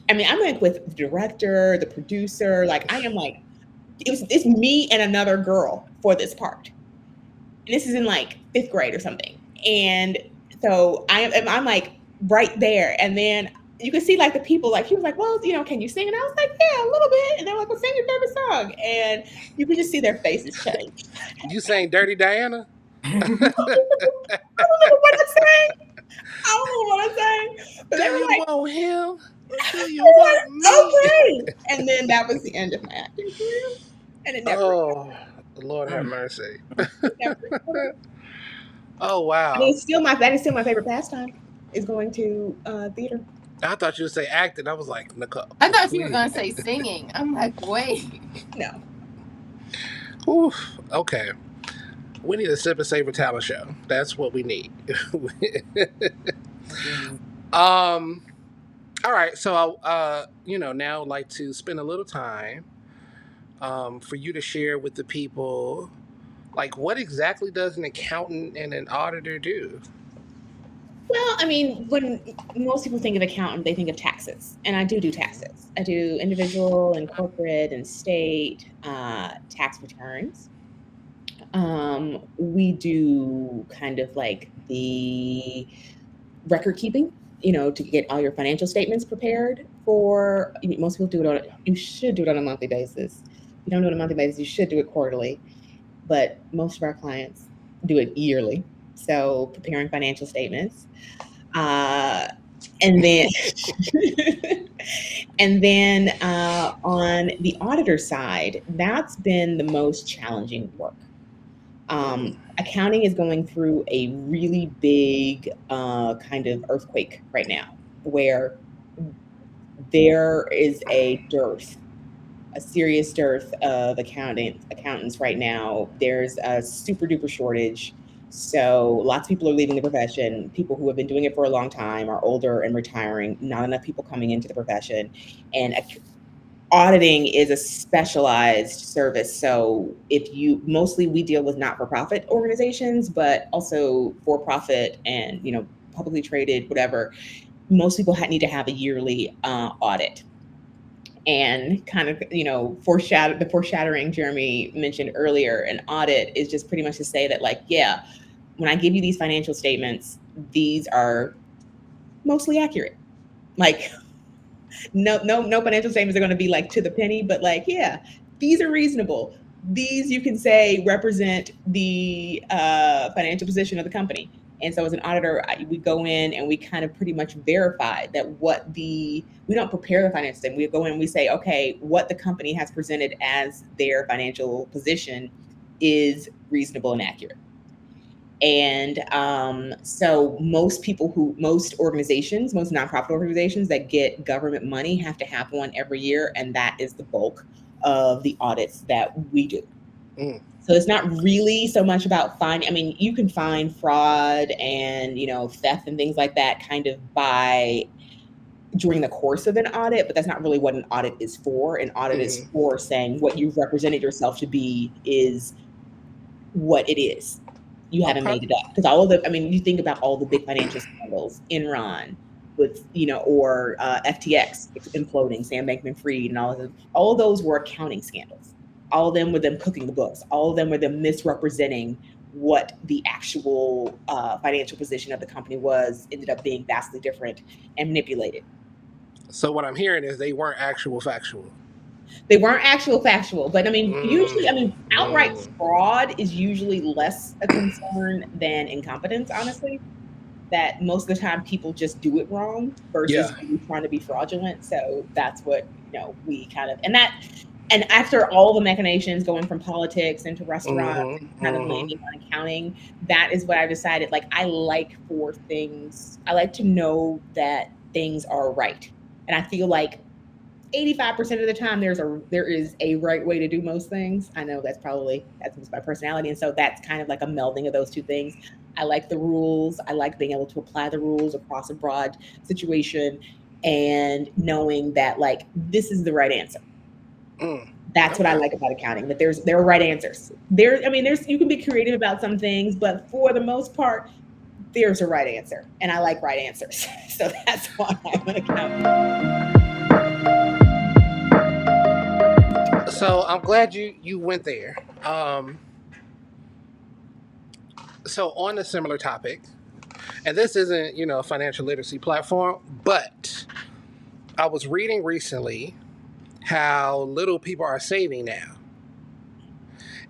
I'm like with the director, the producer, like I am like, it's me and another girl for this part. And this is in like 5th grade or something. And so I'm like right there. And then you could see like the people, like he was like, well, can you sing? And I was like, yeah, a little bit. And they're like, well, sing your favorite song. And you could just see their faces change. You sang Dirty Diana? I don't know what I sang. But do they were you like, want him? Do you want me? Okay. And then that was the end of my acting career. And it never. Oh, Lord have mercy. Oh wow. That is still my favorite pastime, is going to theater. I thought you would say acting. I was like, Nicole. I thought you were gonna say singing. I'm like, wait. No. Oof. Okay. We need a Sip and Savor talent show. That's what we need. All right. So now I'd like to spend a little time for you to share with the people, like, what exactly does an accountant and an auditor do? Well, I mean, when most people think of accountant, they think of taxes, and I do taxes. I do individual and corporate and state tax returns. We do kind of like the record keeping, to get all your financial statements prepared for. Most people do it you should do it on a monthly basis. If you don't do it on a monthly basis, you should do it quarterly. But most of our clients do it yearly. So preparing financial statements. And then on the auditor side, that's been the most challenging work. Accounting is going through a really big kind of earthquake right now, where there is a serious dearth of accountants right now. There's a super duper shortage. So lots of people are leaving the profession. People who have been doing it for a long time are older and retiring. Not enough people coming into the profession. And auditing is a specialized service. So mostly we deal with not-for-profit organizations, but also for-profit and, publicly traded, whatever. Most people need to have a yearly audit. And kind of, the foreshadowing Jeremy mentioned earlier, an audit is just pretty much to say that, like, yeah, when I give you these financial statements, these are mostly accurate. Like, no financial statements are going to be like to the penny, but like, yeah, these are reasonable. These, you can say, represent the financial position of the company. And so as an auditor, we go in and we kind of pretty much verify that we don't prepare the financial statement. We go in and we say, okay, what the company has presented as their financial position is reasonable and accurate. And so most organizations, most nonprofit organizations that get government money have to have one every year. And that is the bulk of the audits that we do. Mm. So it's not really so much about finding. I mean, you can find fraud and theft and things like that kind of during the course of an audit, but that's not really what an audit is for. An audit is for saying what you've represented yourself to be is what it is. You haven't Okay. made it up. Because you think about all the big financial scandals, Enron with, or FTX imploding, Sam Bankman-Fried, and all of those were accounting scandals. All of them were them cooking the books. All of them were them misrepresenting what the actual financial position of the company was, ended up being vastly different and manipulated. So what I'm hearing is they weren't actual factual. They weren't actual factual, but usually, outright fraud is usually less a concern than incompetence, honestly. That most of the time people just do it wrong versus really trying to be fraudulent. So that's what, we kind of, and after all the machinations going from politics into restaurants and kind of landing on accounting, that is what I decided. Like, I like to know that things are right. And I feel like 85% of the time there is a right way to do most things. I know that's just my personality. And so that's kind of like a melding of those two things. I like the rules. I like being able to apply the rules across a broad situation and knowing that, like, this is the right answer. That's what I like about accounting, that there are right answers. You can be creative about some things, but for the most part, there's a right answer. And I like right answers. So that's why I'm an accountant. So I'm glad you went there. So on a similar topic, and this isn't, a financial literacy platform, but I was reading recently how little people are saving now.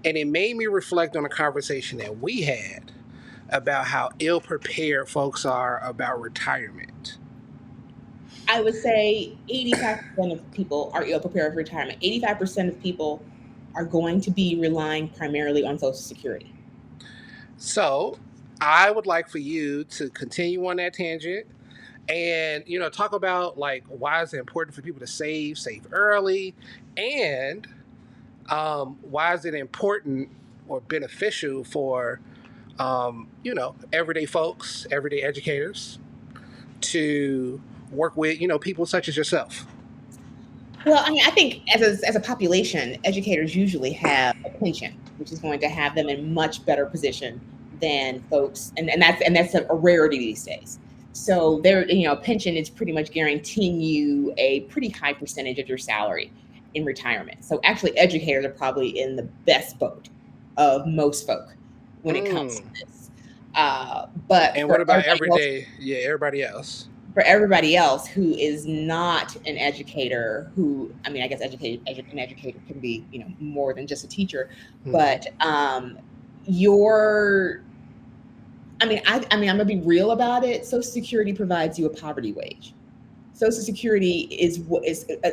And it made me reflect on a conversation that we had about how ill-prepared folks are about retirement. I would say 85% of people are ill-prepared for retirement. 85% of people are going to be relying primarily on Social Security. So I would like for you to continue on that tangent and, talk about, like, why is it important for people to save early, and why is it important or beneficial for, everyday folks, everyday educators to work with, people such as yourself? Well, I think as a population, educators usually have a pension, which is going to have them in much better position than folks, and that's a rarity these days. So pension is pretty much guaranteeing you a pretty high percentage of your salary in retirement. So actually, educators are probably in the best boat of most folk when it comes to this. But what about everybody else? For everybody else who is not an educator, I guess an educator can be, more than just a teacher, but I'm gonna be real about it. Social Security provides you a poverty wage. Social Security is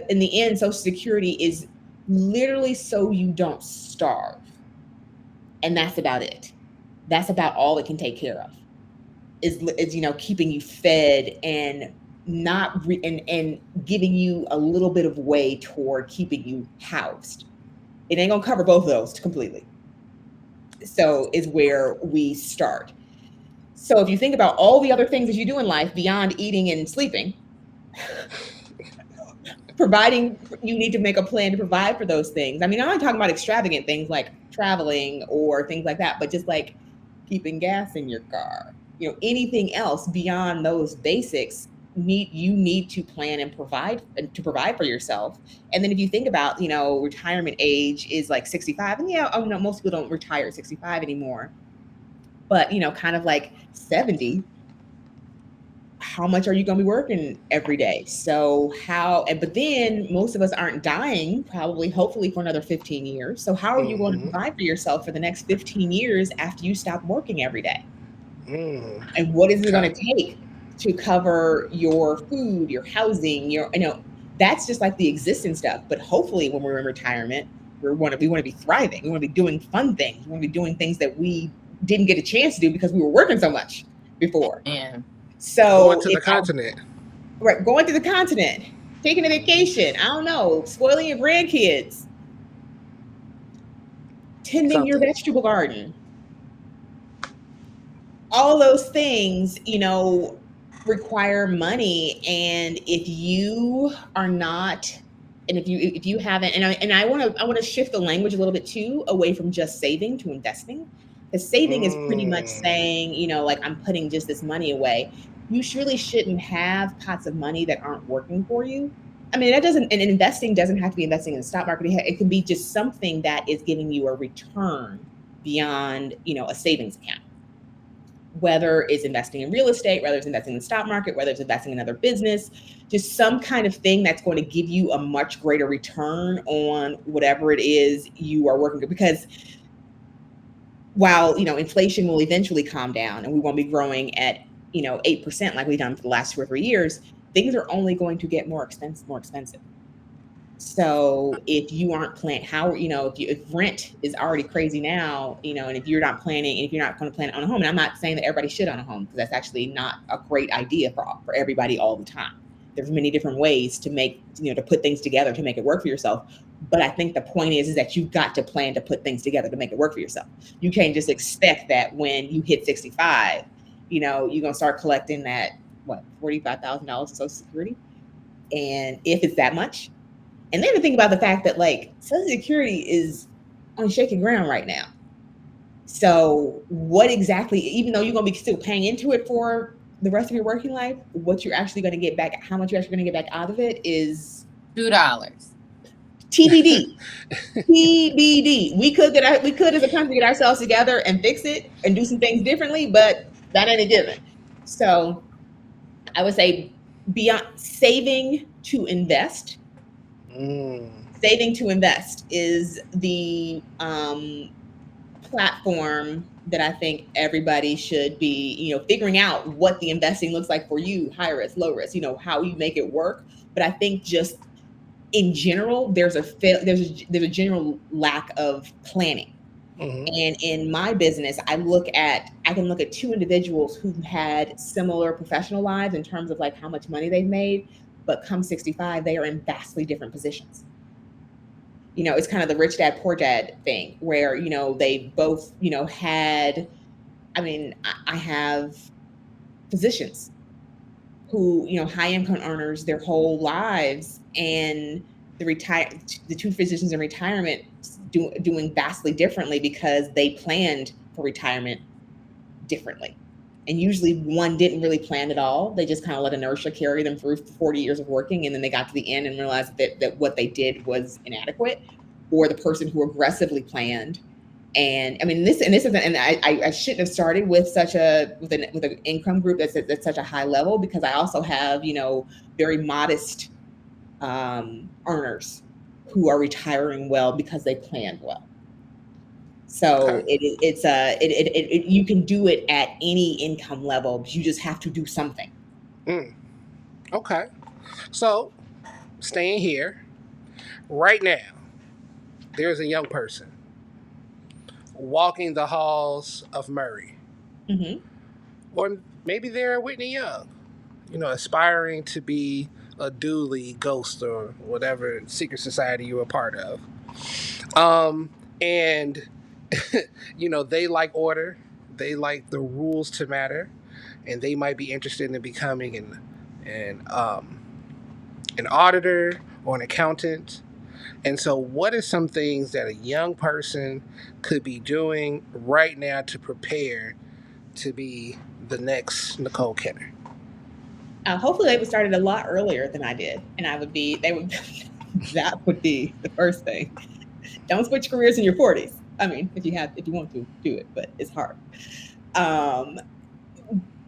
in the end, Social Security is literally so you don't starve. And that's about it. That's about all it can take care of. Is keeping you fed and and giving you a little bit of way toward keeping you housed. It ain't gonna cover both of those completely. So is where we start. So if you think about all the other things that you do in life beyond eating and sleeping, you need to make a plan to provide for those things. I'm not talking about extravagant things like traveling or things like that, but just like keeping gas in your car. Anything else beyond those basics, you need to plan and provide for yourself. And then if you think about, retirement age is like 65, and most people don't retire at 65 anymore, but kind of like 70. How much are you going to be working every day? So but then most of us aren't dying, hopefully for another 15 years. So how are you going to provide for yourself for the next 15 years after you stop working every day? And what is it going to take to cover your food, your housing, that's just like the existing stuff. But hopefully when we're in retirement, we want to be thriving. We want to be doing fun things. We want to be doing things that we didn't get a chance to do because we were working so much before. Yeah. So going to the continent. Right, going to the continent, taking a vacation. I don't know, spoiling your grandkids. tending your Something. vegetable garden. All those things, require money. And if you are not, and if you haven't, and I want to shift the language a little bit too, away from just saving to investing. Because saving is pretty much saying, like, I'm putting just this money away. You surely shouldn't have pots of money that aren't working for you. I mean, that doesn't, and investing doesn't have to be investing in the stock market. It can be just something that is giving you a return beyond, a savings account, whether it's investing in real estate, whether it's investing in the stock market, whether it's investing in another business, just some kind of thing that's going to give you a much greater return on whatever it is you are working with. Because while, inflation will eventually calm down and we won't be growing at, 8% like we've done for the last 2 or 3 years, things are only going to get more expensive. So if you aren't planning, if rent is already crazy now, and if you're not planning, and if you're not going to plan on a home, and I'm not saying that everybody should own a home, because that's actually not a great idea for everybody all the time. There's many different ways to make, to put things together to make it work for yourself. But I think the point is that you've got to plan to put things together to make it work for yourself. You can't just expect that when you hit 65, you're going to start collecting that, $45,000 of Social Security. And if it's that much. And then to think about the fact that, like, Social Security is on shaky ground right now. So what exactly, even though you're going to be still paying into it for the rest of your working life, what you're actually going to get back, how much you're actually going to get back out of it is $2. TBD. TBD. We could as a country get ourselves together and fix it and do some things differently, but that ain't a given. So I would say beyond saving to invest. Saving to invest is the platform that I think everybody should be, figuring out what the investing looks like for you, high risk, low risk, how you make it work. But I think just in general, there's a general lack of planning. And in my business, I can look at 2 individuals who've had similar professional lives in terms of like how much money they've made, but come 65, they are in vastly different positions. It's kind of the rich dad, poor dad thing where, they both, had, I have physicians who, high income earners their whole lives, and the 2 physicians in retirement doing vastly differently because they planned for retirement differently. And usually one didn't really plan at all. They just kind of let inertia carry them through 40 years of working. And then they got to the end and realized that what they did was inadequate. Or the person who aggressively planned. And I shouldn't have started with with an income group that's at such a high level, because I also have, very modest earners who are retiring well because they planned well. So you can do it at any income level. You just have to do something. Okay. So, staying here right now, there's a young person walking the halls of Murray, or maybe they're Whitney Young, aspiring to be a Dooley, Ghost, or whatever secret society you're a part of. And they like order, they like the rules to matter, and they might be interested in becoming an auditor or an accountant. And so what are some things that a young person could be doing right now to prepare to be the next Nicole Kenner? Hopefully they would start it a lot earlier than I did. And that would be the first thing. Don't switch careers in your 40s. I mean, if you want to do it, but it's hard.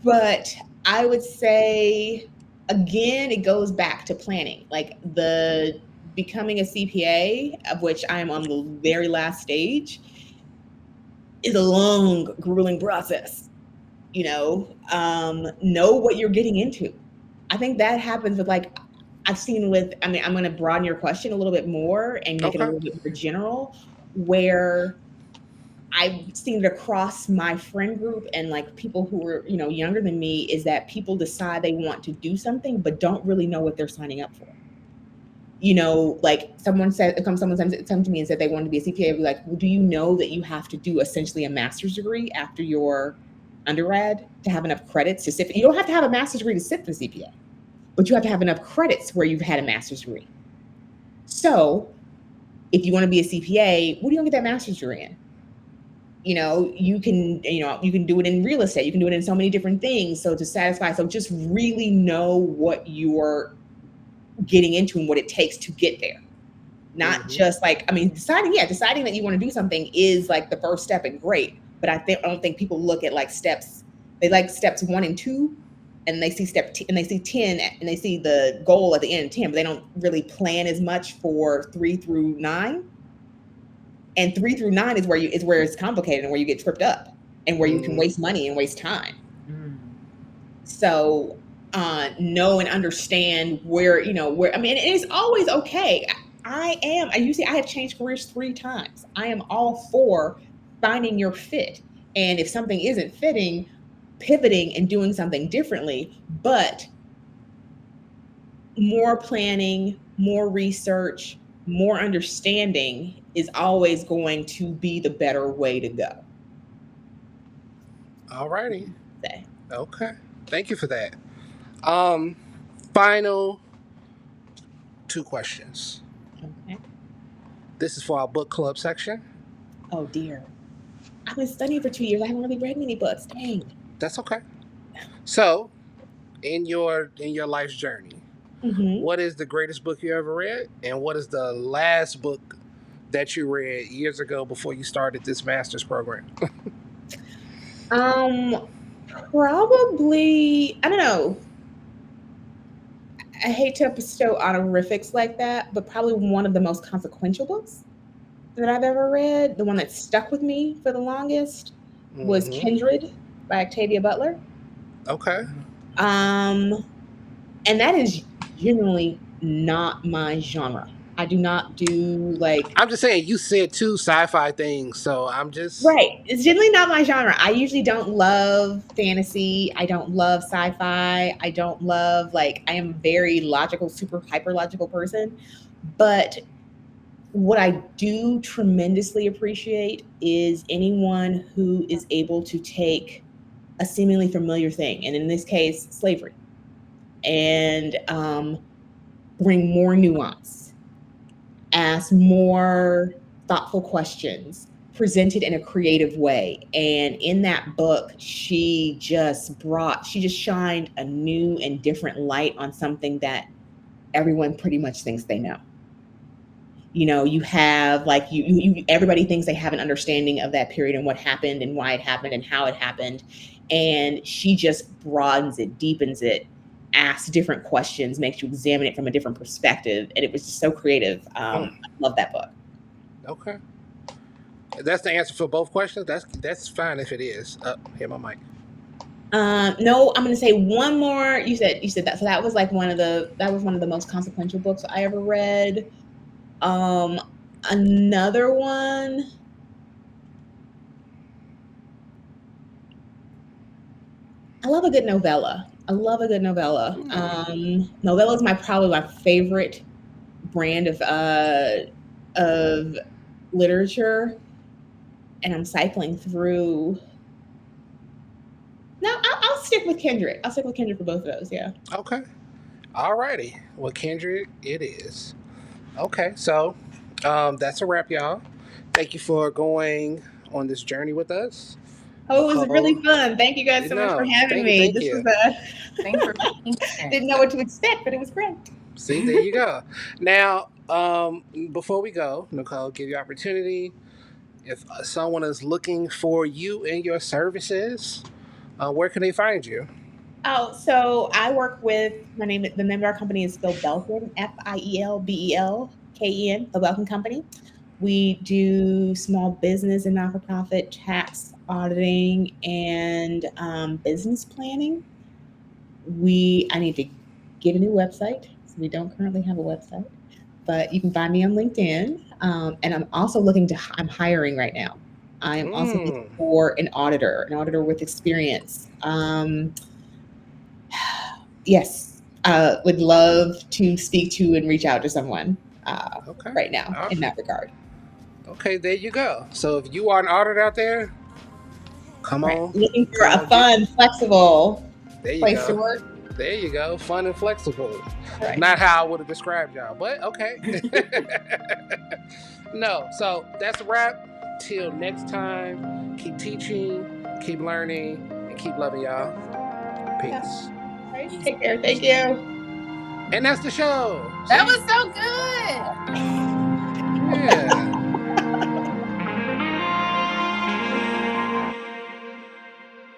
But I would say, again, it goes back to planning. Like the becoming a CPA, of which I am on the very last stage, is a long, grueling process. Know what you're getting into. I think that happens with, like, I've seen with, I'm going to broaden your question a little bit more and make it a little bit more general, where I've seen it across my friend group and like people who are, younger than me, is that people decide they want to do something, but don't really know what they're signing up for. like someone said, someone come to me and said they wanted to be a CPA, I'd be like, well, do you know that you have to do essentially a master's degree after your undergrad to have enough credits to sit? You don't have to have a master's degree to sit for the CPA, but you have to have enough credits where you've had a master's degree. So if you want to be a CPA, what are you gonna get that master's degree in? You can do it in real estate. You can do it in so many different things. So just really know what you're getting into and what it takes to get there. Not just deciding that you want to do something is like the first step and great. But I don't think people look at like steps. They like steps 1 and 2, and they see and they see 10, and they see the goal at the end 10, but they don't really plan as much for 3 through 9. And 3 through 9 is where it's complicated and where you get tripped up and where you can waste money and waste time. So know and understand where it's always okay. I have changed careers 3 times. I am all for finding your fit. And if something isn't fitting, pivoting and doing something differently, but more planning, more research, more understanding is always going to be the better way to go. All righty. Okay. Thank you for that. Final 2 questions. Okay. This is for our book club section. Oh dear. I've been studying for 2 years. I haven't really read many books. Dang. That's okay. So, in your life's journey, what is the greatest book you ever read, and what is the last book that you read years ago before you started this master's program? Probably, I don't know. I hate to bestow honorifics like that, but probably one of the most consequential books that I've ever read, the one that stuck with me for the longest, was Kindred by Octavia Butler. Okay. And that is generally not my genre. I do not do I'm just saying, you said 2 sci-fi things, so I'm just... Right. It's generally not my genre. I usually don't love fantasy. I don't love sci-fi. I don't love, I am a very logical, super hyper logical person. But what I do tremendously appreciate is anyone who is able to take a seemingly familiar thing, and in this case, slavery, and bring more nuance, ask more thoughtful questions, presented in a creative way. And in that book, she just shined a new and different light on something that everyone pretty much thinks they know. You have everybody thinks they have an understanding of that period and what happened and why it happened and how it happened. And she just broadens it, deepens it, asks different questions, makes you examine it from a different perspective. And it was just so creative. I love that book. Okay. That's the answer for both questions? That's fine if it is. Here, my mic. No, I'm going to say one more. You said that. So that was one of the most consequential books I ever read. Another one. I love a good novella. Novella is probably my favorite brand of literature. And I'm cycling through. No, I'll stick with Kindred. I'll stick with Kindred for both of those. Yeah. Okay. All righty. Well, Kindred it is. Okay, so that's a wrap, y'all. Thank you for going on this journey with us. Oh, it was really fun. Thank you guys so much for having me. Thank you. Thanks for didn't know what to expect, but it was great. See, there you go. Now, before we go, Nicole, give you opportunity. If someone is looking for you and your services, where can they find you? Oh, so I work with the name of our company is Fielbelken, Fielbelken, Fielbelken Company. We do small business and not-for-profit tax auditing and business planning. I need to get a new website. So we don't currently have a website, but you can find me on LinkedIn. And I'm also I'm hiring right now. I am also looking for an auditor with experience. Yes. would love to speak to and reach out to someone Okay. right now in that regard. Okay, there you go. So if you are an artist out there, come on. Looking for a fun, flexible place to work. There you go. Fun and flexible. Right. Not how I would have described y'all, but okay. No, so that's a wrap. Till next time, keep teaching, keep learning, and keep loving y'all. Peace. Right. Take care. Thank you. And that's the show. That was so good.